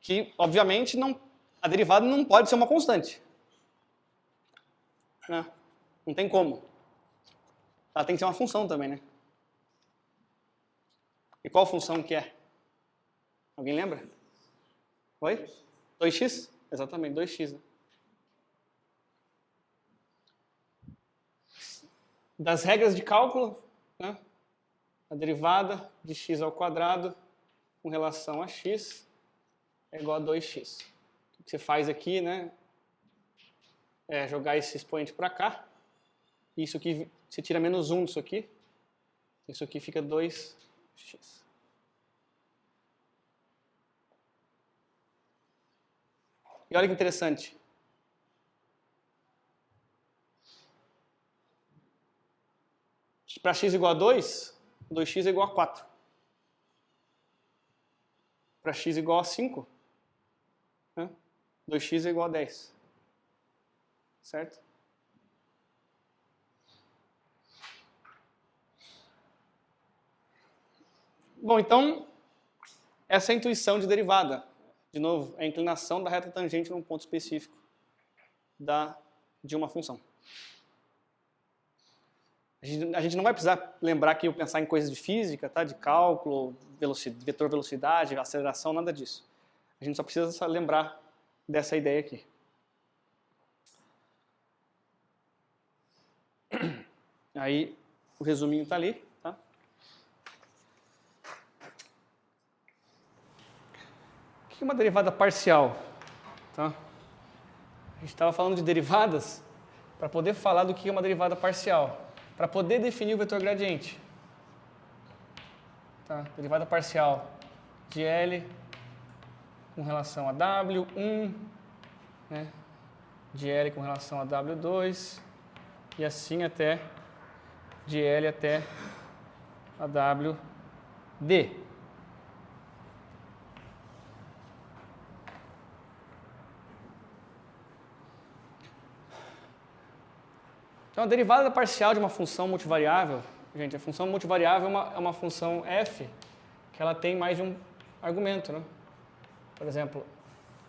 Que, obviamente, a derivada não pode ser uma constante. Não tem como. Ela tem que ser uma função também, né? E qual função que é? Alguém lembra? Oi? 2x? Exatamente, 2x. Né? Das regras de cálculo, né? A derivada de x ao quadrado com relação a x é igual a 2x. O que você faz aqui, né? É jogar esse expoente para cá. Isso aqui, você tira menos 1 disso aqui. Isso aqui fica 2x. E olha que interessante. Para x igual a 2, 2x é igual a 4. Para x igual a 5, né? 2x é igual a 10. Certo? Bom, então, essa é a intuição de derivada. De novo, é a inclinação da reta tangente num ponto específico de uma função. A gente não vai precisar lembrar que eu pensar em coisas de física, tá? De cálculo, vetor velocidade, aceleração, nada disso. A gente só precisa lembrar dessa ideia aqui. Aí, o resuminho está ali. Tá? O que é uma derivada parcial? Tá? A gente estava falando de derivadas para poder falar do que é uma derivada parcial, para poder definir o vetor gradiente. Tá? Derivada parcial de L com relação a W1, né? De L com relação a W2, e assim até de L até a WD. Então, a derivada parcial de uma função multivariável, gente, a função multivariável é uma função f que ela tem mais de um argumento, né? Por exemplo,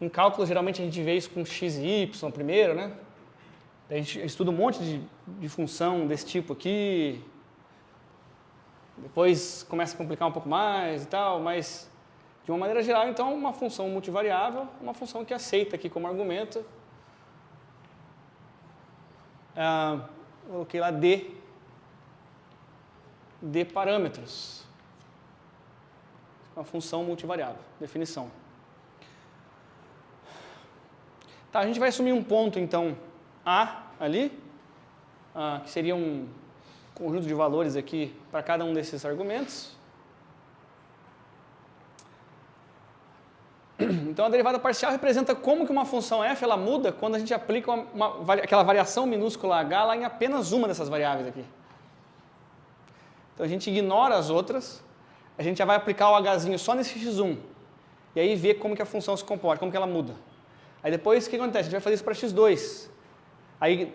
em cálculo, geralmente a gente vê isso com x e y primeiro, né? Daí a gente estuda um monte de função desse tipo aqui, depois começa a complicar um pouco mais e tal, mas de uma maneira geral, então, uma função multivariável é uma função que aceita aqui como argumento, coloquei lá D parâmetros. Uma função multivariável, definição. Tá, a gente vai assumir um ponto, então, A ali, que seria um conjunto de valores aqui para cada um desses argumentos. Então, a derivada parcial representa como que uma função f ela muda quando a gente aplica aquela variação minúscula h lá em apenas uma dessas variáveis aqui. Então, a gente ignora as outras, a gente já vai aplicar o hzinho só nesse x1, e aí ver como que a função se comporta, como que ela muda. Aí depois, o que acontece? A gente vai fazer isso para x2. Aí,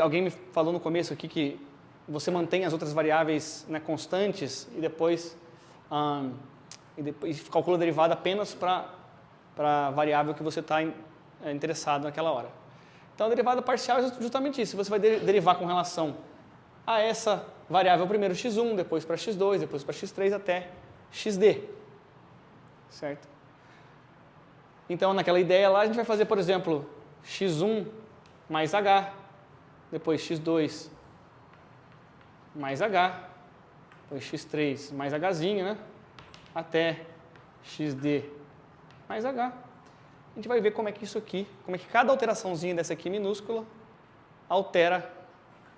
alguém me falou no começo aqui que você mantém as outras variáveis, né, constantes e depois calcula a derivada apenas para a variável que você está interessado naquela hora. Então, a derivada parcial é justamente isso. Você vai derivar com relação a essa variável primeiro x1, depois para x2, depois para x3 até xd. Certo? Então, naquela ideia lá, a gente vai fazer, por exemplo, x1 mais h, depois x2 mais h, depois x3 mais hzinho, né? Até xd mais h. A gente vai ver como é que isso aqui, como é que cada alteraçãozinha dessa aqui minúscula altera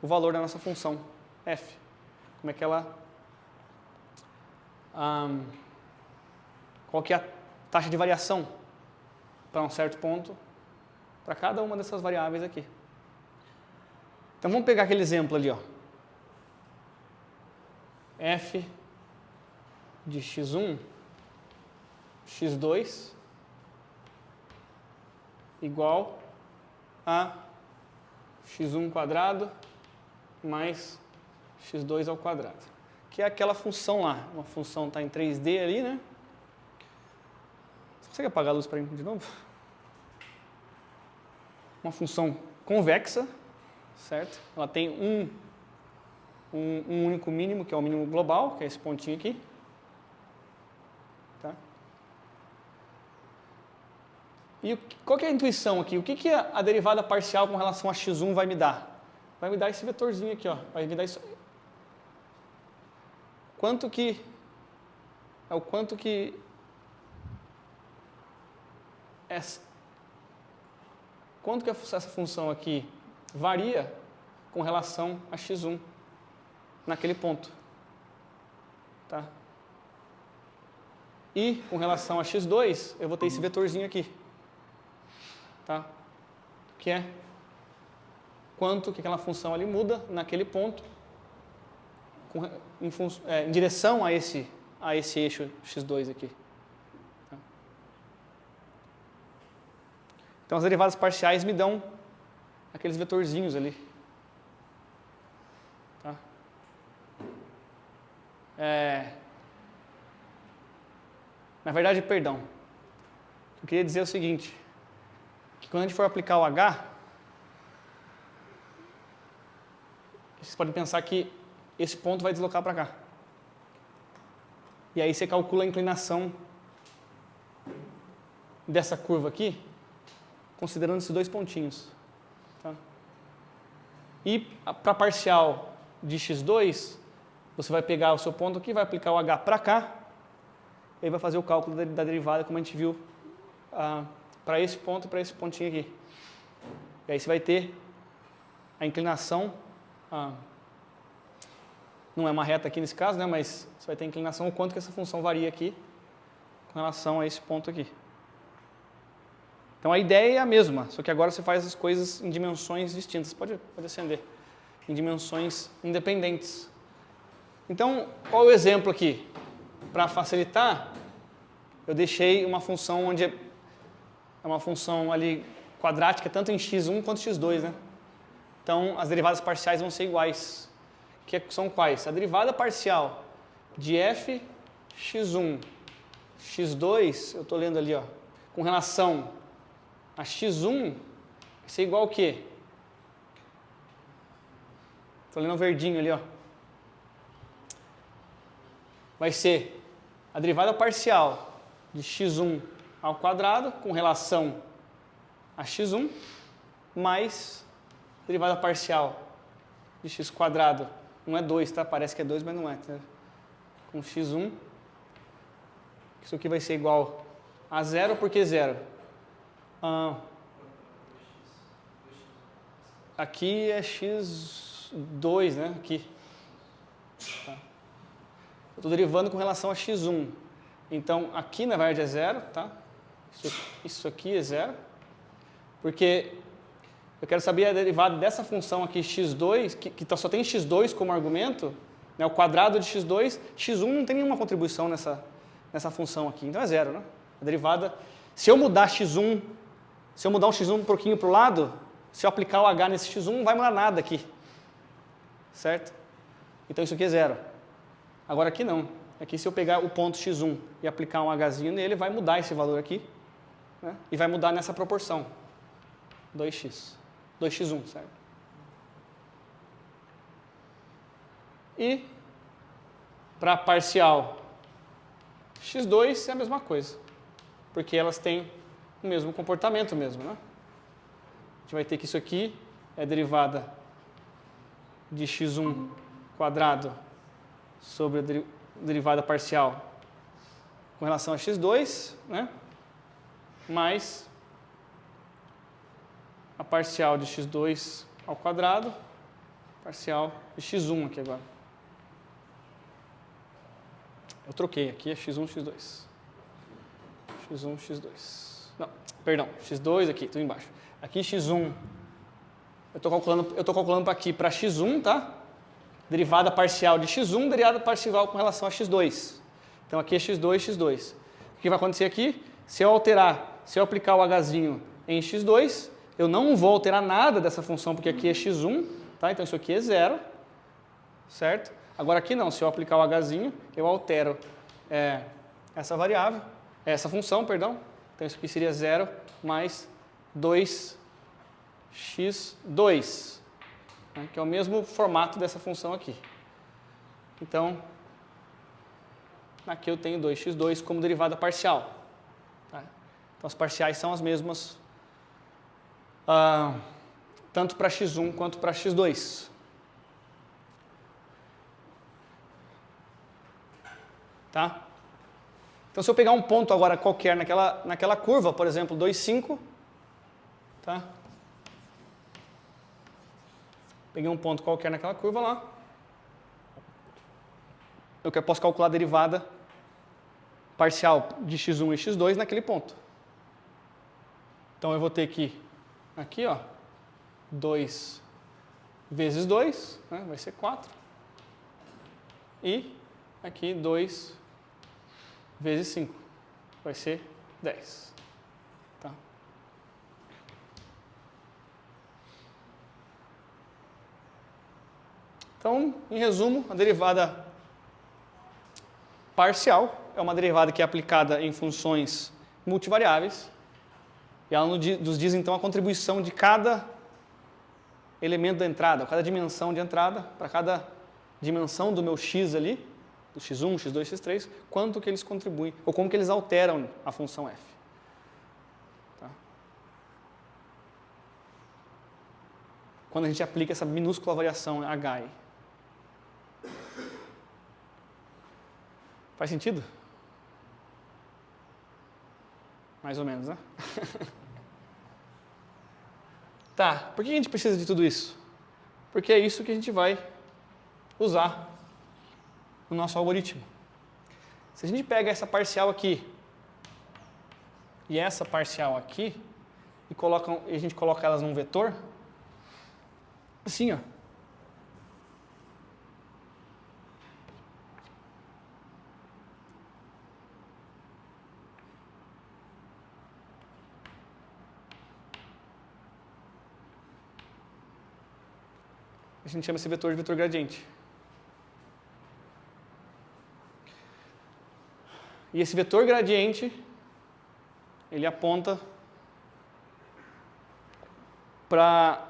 o valor da nossa função f. Como é que ela... qual que é a taxa de variação para um certo ponto para cada uma dessas variáveis aqui. Então, vamos pegar aquele exemplo ali, ó. F de x1, x2, igual a x1 quadrado mais x2 ao quadrado. Que é aquela função lá. Uma função está em 3D ali, né? Você consegue apagar a luz para mim de novo? Uma função convexa, certo? Ela tem um único mínimo, que é o mínimo global, que é esse pontinho aqui. Tá? E qual que é a intuição aqui? O que a derivada parcial com relação a x1 vai me dar? Vai me dar esse vetorzinho aqui, ó. Vai me dar isso. Quanto que essa função aqui varia com relação a x1 naquele ponto. Tá? E com relação a x2, eu vou ter esse vetorzinho aqui. Tá? Que é quanto que aquela função ali muda naquele ponto em direção a esse eixo x2 aqui. Tá? Então, as derivadas parciais me dão aqueles vetorzinhos ali. Tá? Na verdade, perdão. Eu queria dizer o seguinte, que quando a gente for aplicar o h, vocês podem pensar que esse ponto vai deslocar para cá. E aí você calcula a inclinação dessa curva aqui, considerando esses dois pontinhos. Tá? E para a parcial de x2, você vai pegar o seu ponto aqui, vai aplicar o h para cá, e aí vai fazer o cálculo da derivada, como a gente viu para esse ponto e para esse pontinho aqui. E aí você vai ter a inclinação, não é uma reta aqui nesse caso, né, mas você vai ter a inclinação, o quanto que essa função varia aqui com relação a esse ponto aqui. Então a ideia é a mesma, só que agora você faz as coisas em dimensões distintas. Pode acender. Em dimensões independentes. Então, qual é o exemplo aqui? Para facilitar, eu deixei uma função onde é uma função ali quadrática, tanto em x1 quanto em x2, né? Então, as derivadas parciais vão ser iguais. Que são quais? A derivada parcial de f x1, x2, eu estou lendo ali, ó, com relação a x1, vai ser igual ao quê? Estou lendo o verdinho ali, ó. Vai ser a derivada parcial de x1 ao quadrado com relação a x1 mais a derivada parcial de x quadrado. Não é 2, tá? Parece que é 2, mas não é. Tá? Com x1. Isso aqui vai ser igual a 0, por que 0? Aqui é x2, né? Aqui. Tá. Eu estou derivando com relação a x1. Então, aqui na verdade é 0, tá? Isso aqui é 0. Porque eu quero saber a derivada dessa função aqui, x2, que só tem x2 como argumento, né? O quadrado de x2, x1 não tem nenhuma contribuição nessa função aqui, então é 0, né? A derivada, se eu mudar x1, se eu mudar um x1 um pouquinho para o lado, se eu aplicar o h nesse x1, não vai mudar nada aqui, certo? Então isso aqui é 0. Agora aqui não. Aqui se eu pegar o ponto x1 e aplicar um hzinho nele, vai mudar esse valor aqui, né? E vai mudar nessa proporção, 2x1, certo? E para parcial x2 é a mesma coisa, porque elas têm o mesmo comportamento mesmo, né? A gente vai ter que isso aqui é derivada de x1 quadrado sobre a derivada parcial com relação a x2, né? Mais a parcial de x2 ao quadrado, parcial de x1 aqui agora. Eu troquei, aqui é x1, x2. x1, x2. Não, perdão, x2 aqui, tudo embaixo. Aqui x1, eu estou calculando para aqui, para x1, tá? Derivada parcial de x1, derivada parcial com relação a x2. Então aqui é x2, x2. O que vai acontecer aqui? Se eu aplicar o hzinho em x2, eu não vou alterar nada dessa função, porque aqui é x1, tá? Então isso aqui é 0, certo? Agora aqui não, se eu aplicar o hzinho, eu altero essa variável, essa função, perdão. Então isso aqui seria 0 mais 2x2, né? Que é o mesmo formato dessa função aqui. Então, aqui eu tenho 2x2 como derivada parcial. Tá? Então as parciais são as mesmas, tanto para x1 quanto para x2. Tá? Então, se eu pegar um ponto agora qualquer naquela curva, por exemplo, 2, 5, tá? Peguei um ponto qualquer naquela curva lá. Eu posso calcular a derivada parcial de x1 e x2 naquele ponto. Então, eu vou ter que, aqui, ó, 2 vezes 2, né, vai ser 4. E aqui 2 vezes 5, vai ser 10. Tá? Então, em resumo, a derivada parcial é uma derivada que é aplicada em funções multivariáveis e ela nos diz, então, a contribuição de cada elemento da entrada, cada dimensão de entrada, para cada dimensão do meu x ali, do x1, x2, x3, quanto que eles contribuem, ou como que eles alteram a função f. Tá? Quando a gente aplica essa minúscula variação h aí. Faz sentido? Mais ou menos, né? Tá, por que a gente precisa de tudo isso? Porque é isso que a gente vai usar no nosso algoritmo. Se a gente pega essa parcial aqui e essa parcial aqui e a gente coloca elas num vetor, assim, ó. A gente chama esse vetor de vetor gradiente. E esse vetor gradiente, ele aponta para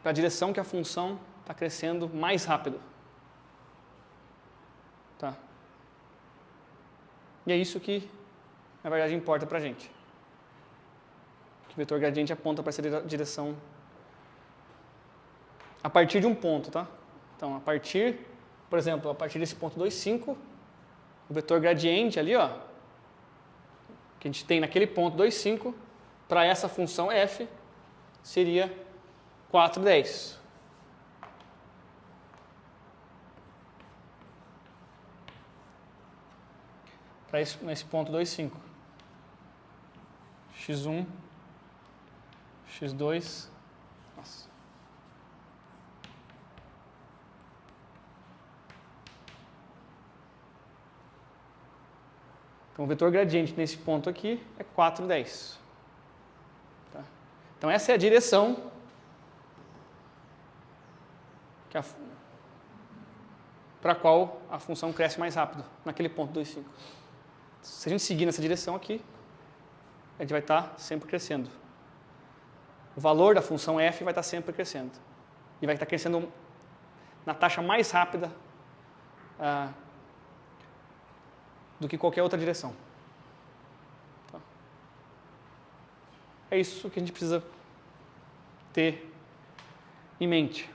a direção que a função está crescendo mais rápido. Tá? E é isso que, na verdade, importa para a gente. Que o vetor gradiente aponta para essa direção a partir de um ponto, tá? Então, por exemplo, a partir desse ponto 2,5, o vetor gradiente ali, ó, que a gente tem naquele ponto 2,5, para essa função f, seria 4,10. Para nesse ponto 2,5. x1, x2, nossa. Então, o vetor gradiente nesse ponto aqui é 4,10. Tá? Então, essa é a direção para a qual a função cresce mais rápido, naquele ponto 2,5. Se a gente seguir nessa direção aqui, a gente vai estar sempre crescendo. O valor da função f vai estar sempre crescendo. E vai estar crescendo na taxa mais rápida do que qualquer outra direção. Tá? É isso que a gente precisa ter em mente.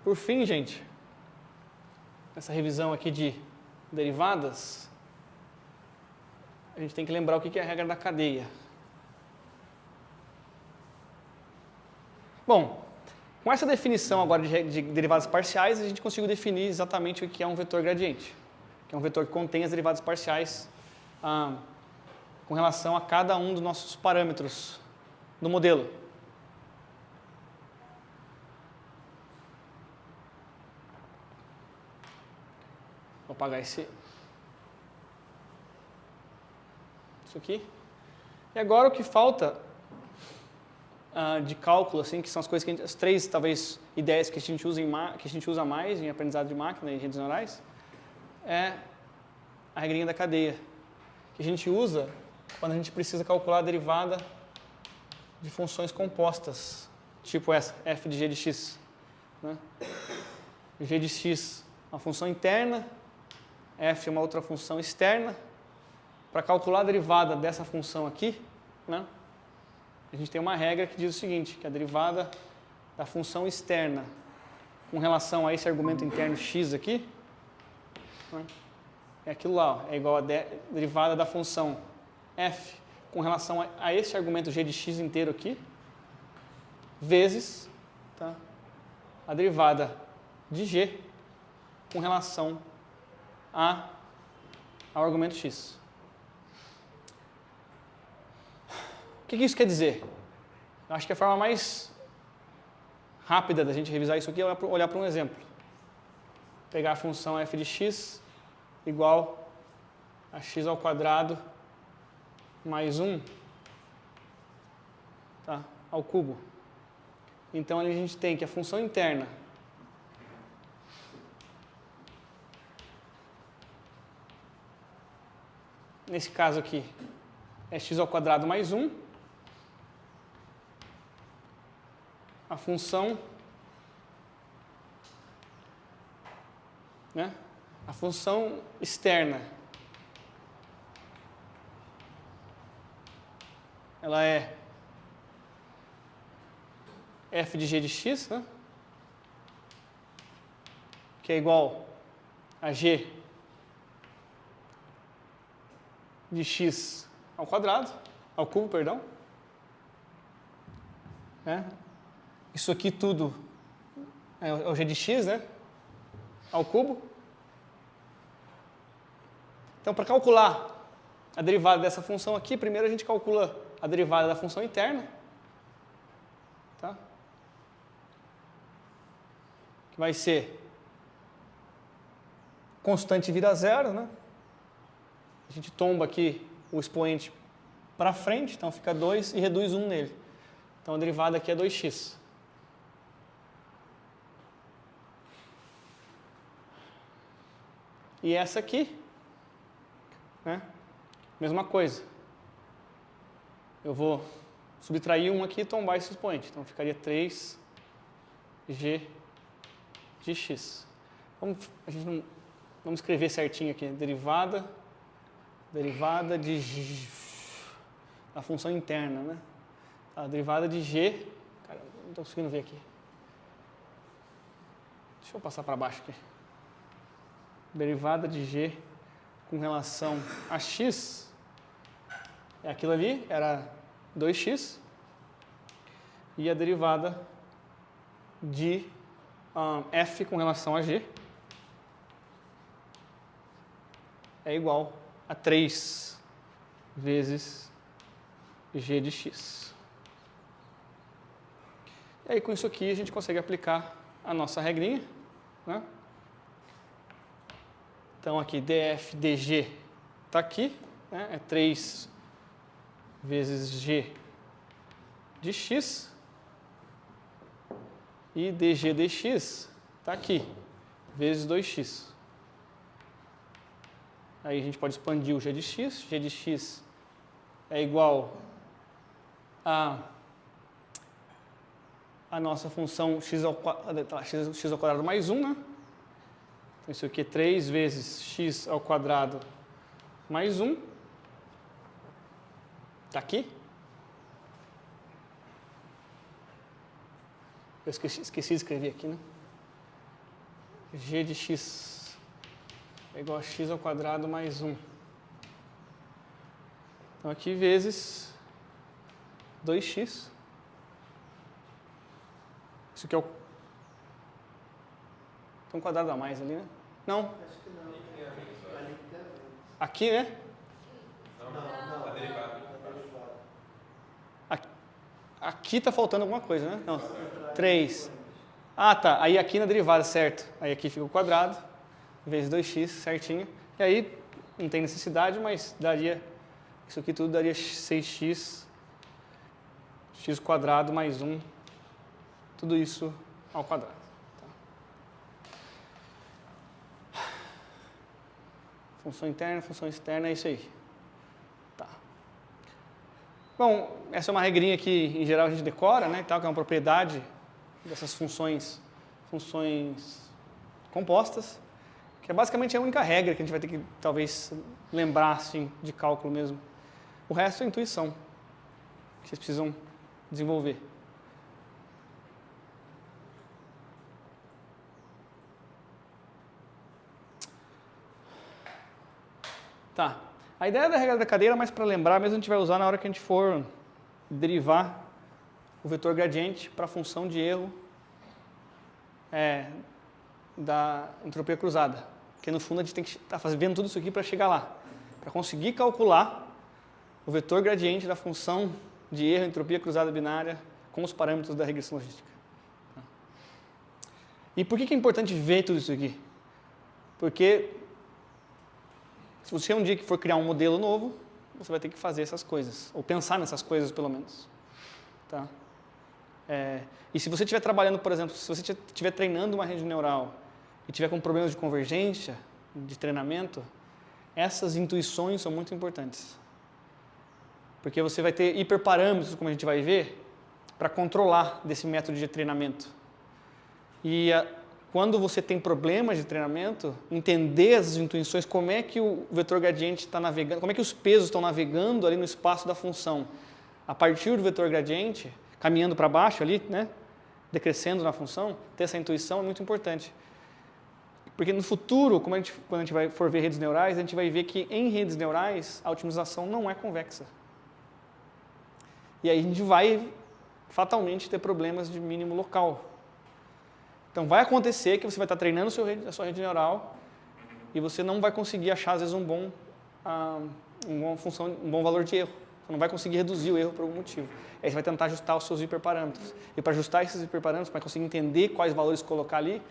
Por fim, gente, nessa revisão aqui de derivadas, a gente tem que lembrar o que é a regra da cadeia. Bom, com essa definição agora de derivadas parciais, a gente conseguiu definir exatamente o que é um vetor gradiente, que é um vetor que contém as derivadas parciais com relação a cada um dos nossos parâmetros do modelo. Vou apagar isso aqui. E agora o que falta de cálculo, assim, que são as coisas as três, talvez, ideias que a gente usa mais em aprendizado de máquina e redes neurais, é a regrinha da cadeia, que a gente usa quando a gente precisa calcular a derivada de funções compostas, tipo essa, f de g de x. Né? G de x é uma função interna, f é uma outra função externa. Para calcular a derivada dessa função aqui, né? A gente tem uma regra que diz o seguinte, que a derivada da função externa com relação a esse argumento interno x aqui, né, é aquilo lá, ó, é igual a derivada da função f com relação a esse argumento g de x inteiro aqui, vezes, tá, a derivada de g com relação ao argumento x. O que isso quer dizer? Eu acho que a forma mais rápida da gente revisar isso aqui é olhar para um exemplo. Pegar a função f de x igual a x ao quadrado mais 1, tá, ao cubo. Então, ali a gente tem que a função interna nesse caso aqui é x ao quadrado mais 1. A função, né? A função externa, ela é f de g de x, né? Que é igual a g de x ao quadrado, ao cubo, perdão. Isso aqui tudo é o g de x, né? Ao cubo. Então, para calcular a derivada dessa função aqui, primeiro a gente calcula a derivada da função interna. Tá? Que vai ser constante vira zero, né? A gente tomba aqui o expoente para frente, então fica 2 e reduz 1 nele. Então a derivada aqui é 2x. E essa aqui, né? Mesma coisa. Eu vou subtrair 1 aqui e tombar esse expoente. Então ficaria 3g de x. Vamos escrever certinho aqui. Derivada de a função interna, né? A derivada de g. Cara, não estou conseguindo ver aqui. Deixa eu passar para baixo aqui. Derivada de g com relação a x. É aquilo ali, era 2x. E a derivada de f com relação a g é igual a 3 vezes g de x. E aí, com isso aqui, a gente consegue aplicar a nossa regrinha, né? Então, aqui, df dg está aqui, né? É 3 vezes g de x. E dg dx está aqui, vezes 2x. Aí a gente pode expandir o g de x. G de x é igual a nossa função x ao quadrado mais 1, né? Então, isso aqui é 3 vezes x ao quadrado mais 1. Está aqui. Eu esqueci de escrever aqui, né? G de x é igual a x ao quadrado mais 1. Então, aqui vezes 2x. Isso aqui é o... Tem um quadrado a mais ali, né? Não. Acho que não. Aqui, né? Não. A derivada. Aqui está faltando alguma coisa, né? Não. 3. Ah, tá. Aí aqui na derivada, certo. Aí aqui fica o quadrado, vezes 2x, certinho. E aí, não tem necessidade, mas daria... Isso aqui tudo daria 6x, x quadrado mais 1. Tudo isso ao quadrado. Tá. Função interna, função externa, é isso aí. Tá. Bom, essa é uma regrinha que, em geral, a gente decora, né, tal, que é uma propriedade dessas funções compostas, que é basicamente a única regra que a gente vai ter que, talvez, lembrar, assim, de cálculo mesmo. O resto é intuição, que vocês precisam desenvolver. Tá. A ideia da regra da cadeira, mas para lembrar mesmo, a gente vai usar na hora que a gente for derivar o vetor gradiente para a função de erro da entropia cruzada. Porque no fundo a gente tem que estar vendo tudo isso aqui para chegar lá. Para conseguir calcular o vetor gradiente da função de erro entropia cruzada binária com os parâmetros da regressão logística. E por que é importante ver tudo isso aqui? Porque se você um dia que for criar um modelo novo, você vai ter que fazer essas coisas, ou pensar nessas coisas pelo menos. Tá? E se você estiver trabalhando, por exemplo, se você estiver treinando uma rede neural e tiver com problemas de convergência, de treinamento, essas intuições são muito importantes. Porque você vai ter hiperparâmetros, como a gente vai ver, para controlar desse método de treinamento. E quando você tem problemas de treinamento, entender as intuições, como é que o vetor gradiente está navegando, como é que os pesos estão navegando ali no espaço da função. A partir do vetor gradiente, caminhando para baixo ali, né? decrescendo na função, ter essa intuição é muito importante. Porque no futuro, quando a gente for ver redes neurais, a gente vai ver que em redes neurais a otimização não é convexa. E aí a gente vai fatalmente ter problemas de mínimo local. Então vai acontecer que você vai estar treinando a sua rede neural e você não vai conseguir achar, às vezes, um bom valor de erro. Você não vai conseguir reduzir o erro por algum motivo. Aí você vai tentar ajustar os seus hiperparâmetros. E para ajustar esses hiperparâmetros, para conseguir entender quais valores colocar ali,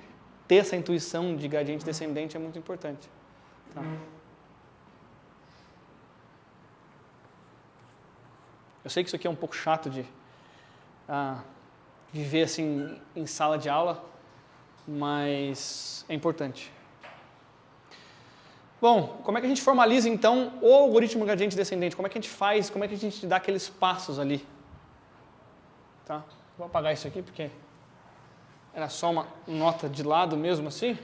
ter essa intuição de gradiente descendente é muito importante. Tá? Eu sei que isso aqui é um pouco chato de ver assim em sala de aula, mas é importante. Bom, como é que a gente formaliza então o algoritmo gradiente descendente? Como é que a gente faz? Como é que a gente dá aqueles passos ali? Tá? Vou apagar isso aqui porque era só uma nota de lado mesmo assim.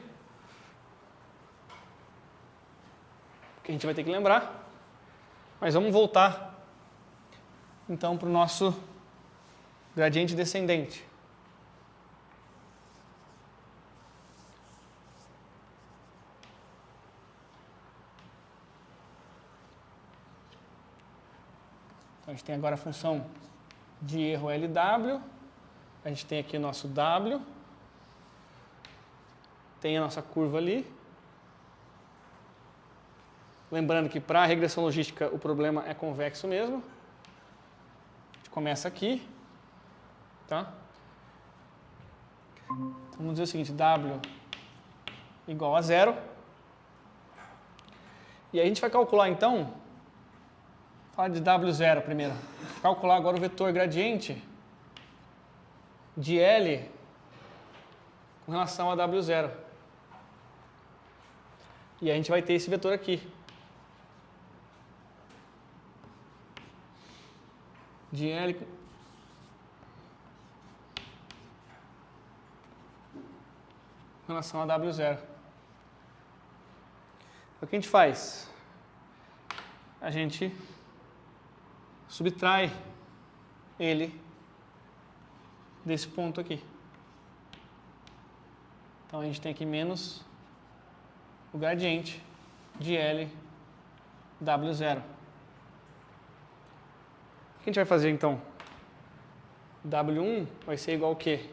Que a gente vai ter que lembrar. Mas vamos voltar então para o nosso gradiente descendente. Então, a gente tem agora a função de erro LW, a gente tem aqui o nosso W, tem a nossa curva ali. Lembrando que para a regressão logística o problema é convexo mesmo. A gente começa aqui. Tá? Então, vamos dizer o seguinte, W igual a 0. E aí a gente vai calcular então, falar de W0 primeiro. Calcular agora o vetor gradiente de L com relação a W0. E a gente vai ter esse vetor aqui. De L com relação a W0. O que a gente faz? A gente subtrai ele desse ponto aqui. Então a gente tem aqui menos o gradiente de L W0. O que a gente vai fazer então? W1 vai ser igual ao quê?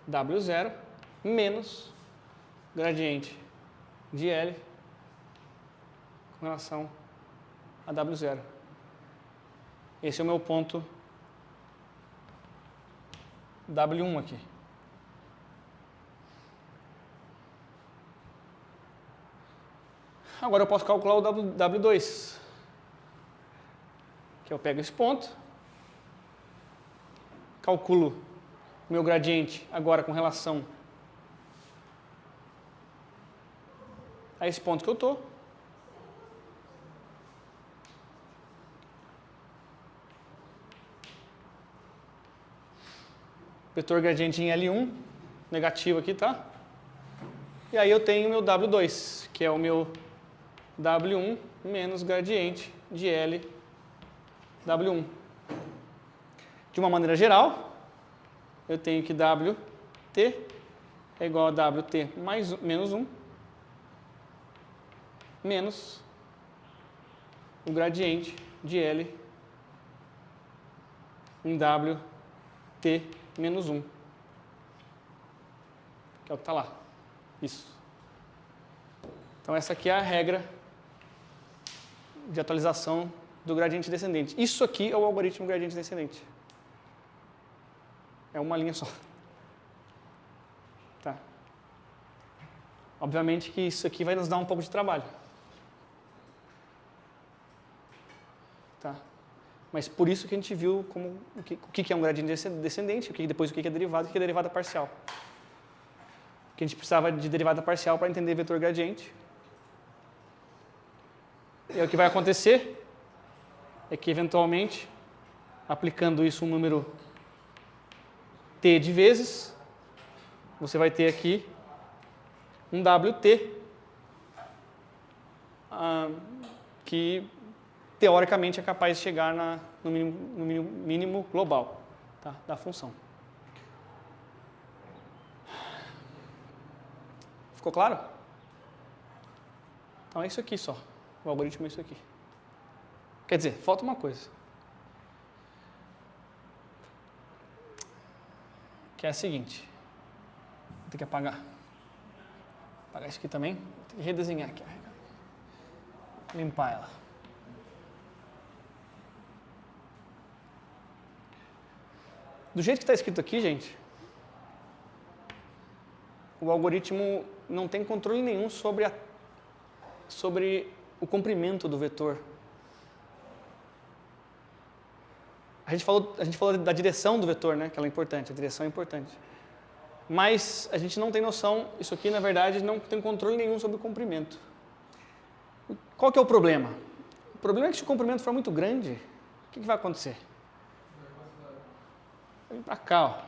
W0 menos gradiente de L com relação a W0. Esse é o meu ponto W1 aqui. Agora eu posso calcular o W2. Que eu pego esse ponto, calculo o meu gradiente agora com relação a esse ponto que eu estou. Vetor gradiente em L1, negativo aqui, tá? E aí eu tenho o meu W2, que é o meu W1 menos gradiente de L W1. De uma maneira geral, eu tenho que WT é igual a WT menos 1 menos o gradiente de L em WT menos 1. Que é o que está lá. Isso. Então essa aqui é a regra de atualização do gradiente descendente. Isso aqui é o algoritmo gradiente descendente. É uma linha só. Tá. Obviamente que isso aqui vai nos dar um pouco de trabalho. Tá. Mas por isso que a gente viu como, o que é um gradiente descendente, depois o que é derivada e o que é derivada parcial. Que a gente precisava de derivada parcial para entender vetor gradiente. E o que vai acontecer é que, eventualmente, aplicando isso um número t de vezes, você vai ter aqui um WT que, teoricamente, é capaz de chegar no mínimo global, tá, da função. Ficou claro? Então é isso aqui só. O algoritmo é isso aqui. Quer dizer, falta uma coisa. Que é a seguinte. Vou ter que apagar. Apagar isso aqui também. Vou ter que redesenhar aqui. Limpar ela. Do jeito que está escrito aqui, gente, o algoritmo não tem controle nenhum sobre o comprimento do vetor. A gente falou da direção do vetor, né? Que ela é importante, a direção é importante. Mas a gente não tem noção, isso aqui na verdade não tem controle nenhum sobre o comprimento. Qual que é o problema? O problema é que se o comprimento for muito grande, o que vai acontecer? Vai vir para cá, ó.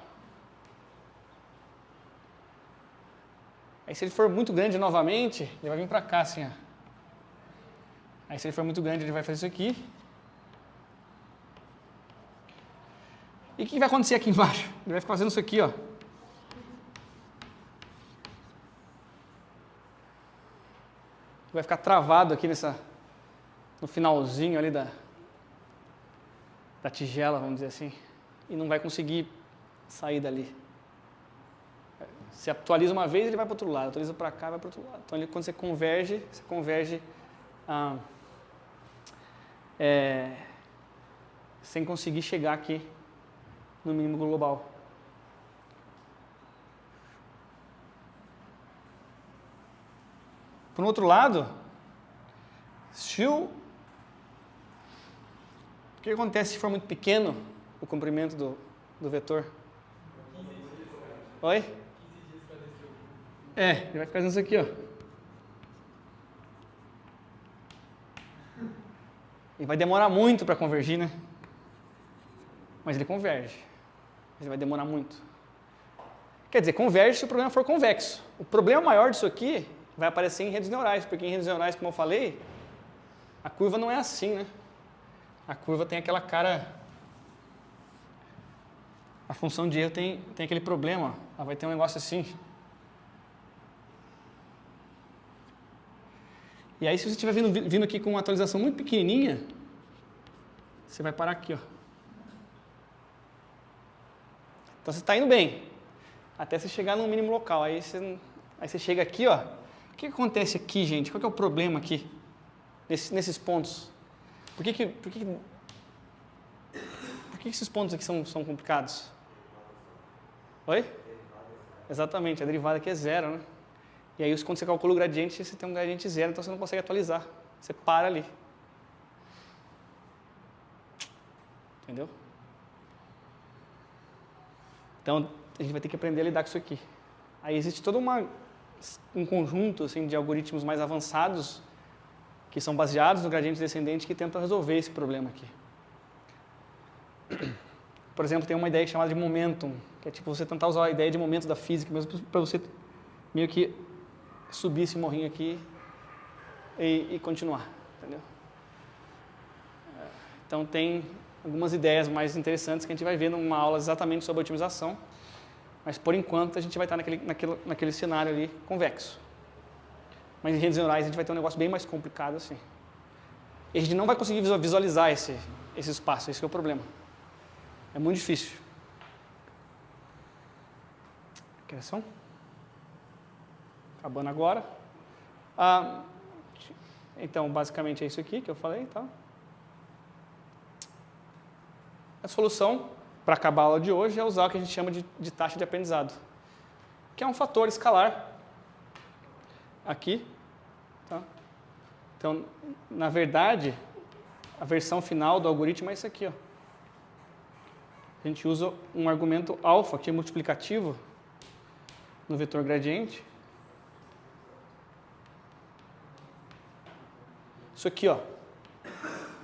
Aí se ele for muito grande novamente, ele vai vir para cá assim, ó. Aí se ele for muito grande, ele vai fazer isso aqui. E o que vai acontecer aqui embaixo? Ele vai ficar fazendo isso aqui, ó. Vai ficar travado aqui no finalzinho ali da tigela, vamos dizer assim. E não vai conseguir sair dali. Se atualiza uma vez, ele vai para o outro lado. Atualiza para cá, vai para o outro lado. Então, quando você converge sem conseguir chegar aqui no mínimo global. Por outro lado, o que acontece se for muito pequeno o comprimento do vetor? Oi? Ele vai ficar fazendo isso aqui, ó. E vai demorar muito para convergir, né? Mas ele converge. Ele vai demorar muito. Quer dizer, converge se o problema for convexo. O problema maior disso aqui vai aparecer em redes neurais, porque em redes neurais, como eu falei, a curva não é assim, né? A curva tem aquela cara... A função de erro tem aquele problema, ela vai ter um negócio assim. E aí, se você estiver vindo aqui com uma atualização muito pequenininha, você vai parar aqui, ó. Então, você está indo bem, até você chegar no mínimo local. Aí você chega aqui, ó. O que acontece aqui, gente? Qual que é o problema aqui, nesses pontos? Por que esses pontos aqui são complicados? Oi? Exatamente, a derivada aqui é zero, né? E aí, quando você calcula o gradiente, você tem um gradiente zero, então você não consegue atualizar. Você para ali. Entendeu? Então, a gente vai ter que aprender a lidar com isso aqui. Aí existe todo um conjunto assim, de algoritmos mais avançados que são baseados no gradiente descendente que tentam resolver esse problema aqui. Por exemplo, tem uma ideia chamada de momentum, que é tipo você tentar usar a ideia de momento da física mesmo para você meio que subir esse morrinho aqui e continuar, entendeu? Então tem algumas ideias mais interessantes que a gente vai ver numa aula exatamente sobre otimização, mas por enquanto a gente vai estar naquele cenário ali convexo. Mas em redes neurais a gente vai ter um negócio bem mais complicado assim. E a gente não vai conseguir visualizar esse espaço, esse é o problema. É muito difícil. Criação? Acabando agora. Então, basicamente é isso aqui que eu falei. Tá? A solução para acabar a aula de hoje é usar o que a gente chama de taxa de aprendizado, que é um fator escalar aqui. Tá? Então, na verdade, a versão final do algoritmo é isso aqui. Ó. A gente usa um argumento alfa, que é multiplicativo, no vetor gradiente. Isso aqui, ó,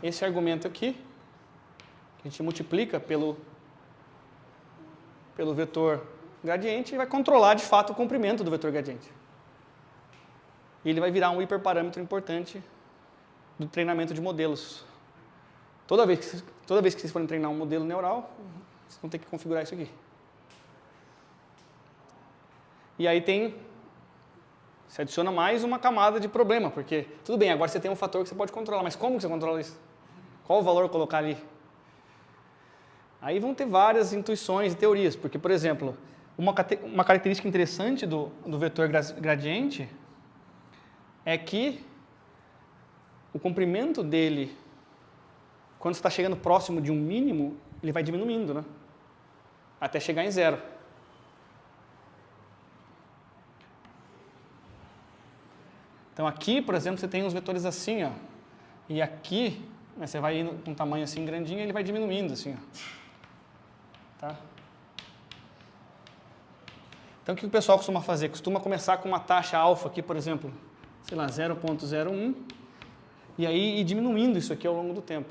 esse argumento aqui, que a gente multiplica pelo vetor gradiente e vai controlar, de fato, o comprimento do vetor gradiente. E ele vai virar um hiperparâmetro importante do treinamento de modelos. Toda vez que vocês forem treinar um modelo neural, vocês vão ter que configurar isso aqui. E aí tem Você adiciona mais uma camada de problema, porque tudo bem, agora você tem um fator que você pode controlar, mas como que você controla isso? Qual o valor colocar ali? Aí vão ter várias intuições e teorias, porque, por exemplo, uma característica interessante do vetor gradiente é que o comprimento dele, quando você está chegando próximo de um mínimo, ele vai diminuindo, né? Até chegar em zero. Então aqui, por exemplo, você tem uns vetores assim, ó, e aqui, né, você vai indo com um tamanho assim grandinho, ele vai diminuindo assim, ó. Tá? Então o que o pessoal costuma fazer? Costuma começar com uma taxa alfa aqui, por exemplo, sei lá, 0,01, e aí ir diminuindo isso aqui ao longo do tempo.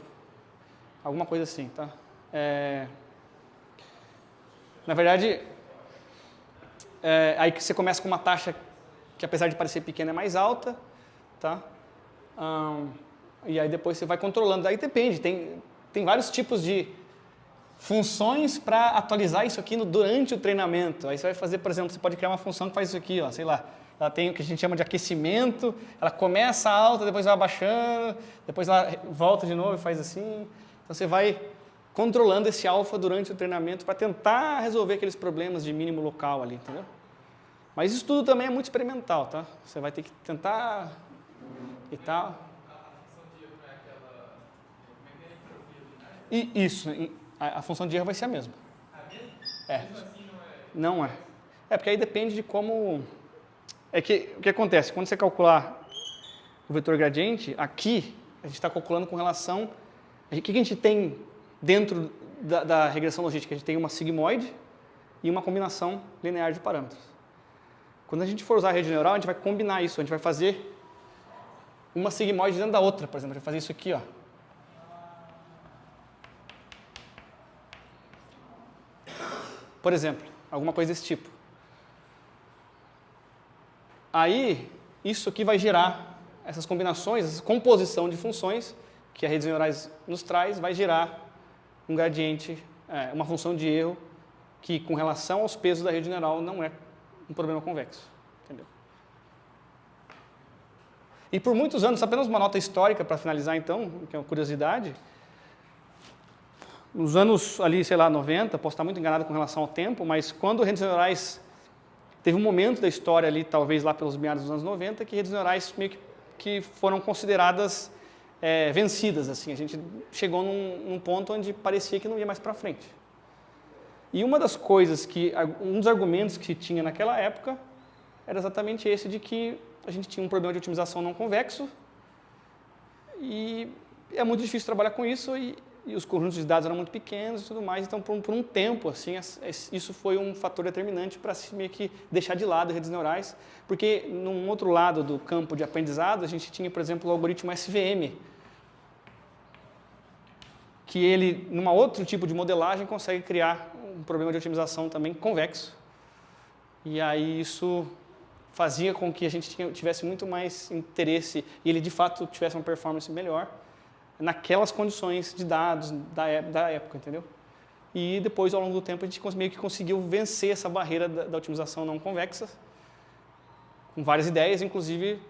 Alguma coisa assim, tá? Na verdade, aí que você começa com uma taxa que, apesar de parecer pequena, é mais alta, tá? E aí depois você vai controlando. Aí depende, tem vários tipos de funções para atualizar isso aqui durante o treinamento. Aí você vai fazer, por exemplo, você pode criar uma função que faz isso aqui, ó, sei lá. Ela tem o que a gente chama de aquecimento, ela começa alta, depois vai abaixando, depois ela volta de novo e faz assim. Então você vai controlando esse alfa durante o treinamento para tentar resolver aqueles problemas de mínimo local ali, entendeu? Mas isso tudo também é muito experimental, tá? Você vai ter que tentar e tal. A função de erro não é aquela... Como é que é a entropia binária? E isso, a função de erro vai ser a mesma. A mesma? É. Mesmo assim Não é. É, porque aí depende de como... É que o que acontece? Quando você calcular o vetor gradiente, aqui a gente está calculando com relação... O que a gente tem dentro da regressão logística? A gente tem uma sigmoide e uma combinação linear de parâmetros. Quando a gente for usar a rede neural, a gente vai combinar isso. A gente vai fazer uma sigmoide dentro da outra, por exemplo. A gente vai fazer isso aqui, ó. Por exemplo, alguma coisa desse tipo. Aí, isso aqui vai gerar essas combinações, essa composição de funções que a rede neurais nos traz, vai gerar um gradiente, uma função de erro que, com relação aos pesos da rede neural, não é um problema convexo. Entendeu? E por muitos anos, apenas uma nota histórica para finalizar então, que é uma curiosidade, nos anos ali, sei lá, 90, posso estar muito enganado com relação ao tempo, mas quando redes neurais, teve um momento da história ali, talvez lá pelos meados dos anos 90, que redes neurais meio que foram consideradas vencidas, assim. A gente chegou num ponto onde parecia que não ia mais para frente. E uma das coisas um dos argumentos que tinha naquela época era exatamente esse de que a gente tinha um problema de otimização não convexo e é muito difícil trabalhar com isso e os conjuntos de dados eram muito pequenos e tudo mais. Então, por um tempo, assim, isso foi um fator determinante para se meio que deixar de lado redes neurais, porque num outro lado do campo de aprendizado, a gente tinha, por exemplo, o algoritmo SVM, que ele, numa outro tipo de modelagem, consegue criar um problema de otimização também convexo. E aí isso fazia com que a gente tivesse muito mais interesse e ele, de fato, tivesse uma performance melhor naquelas condições de dados da época, entendeu? E depois, ao longo do tempo, a gente meio que conseguiu vencer essa barreira da otimização não convexa, com várias ideias, inclusive,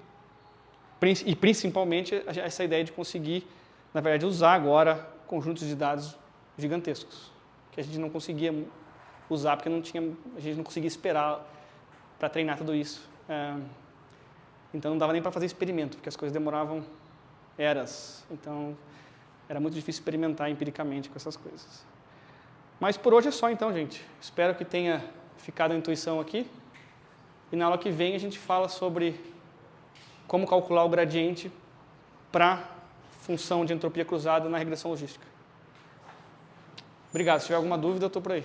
e principalmente essa ideia de conseguir, na verdade, usar agora conjuntos de dados gigantescos, que a gente não conseguia usar porque a gente não conseguia esperar para treinar tudo isso. Então não dava nem para fazer experimento, porque as coisas demoravam eras. Então era muito difícil experimentar empiricamente com essas coisas. Mas por hoje é só então, gente. Espero que tenha ficado a intuição aqui. E na aula que vem a gente fala sobre como calcular o gradiente para função de entropia cruzada na regressão logística. Obrigado. Se tiver alguma dúvida, eu estou por aí.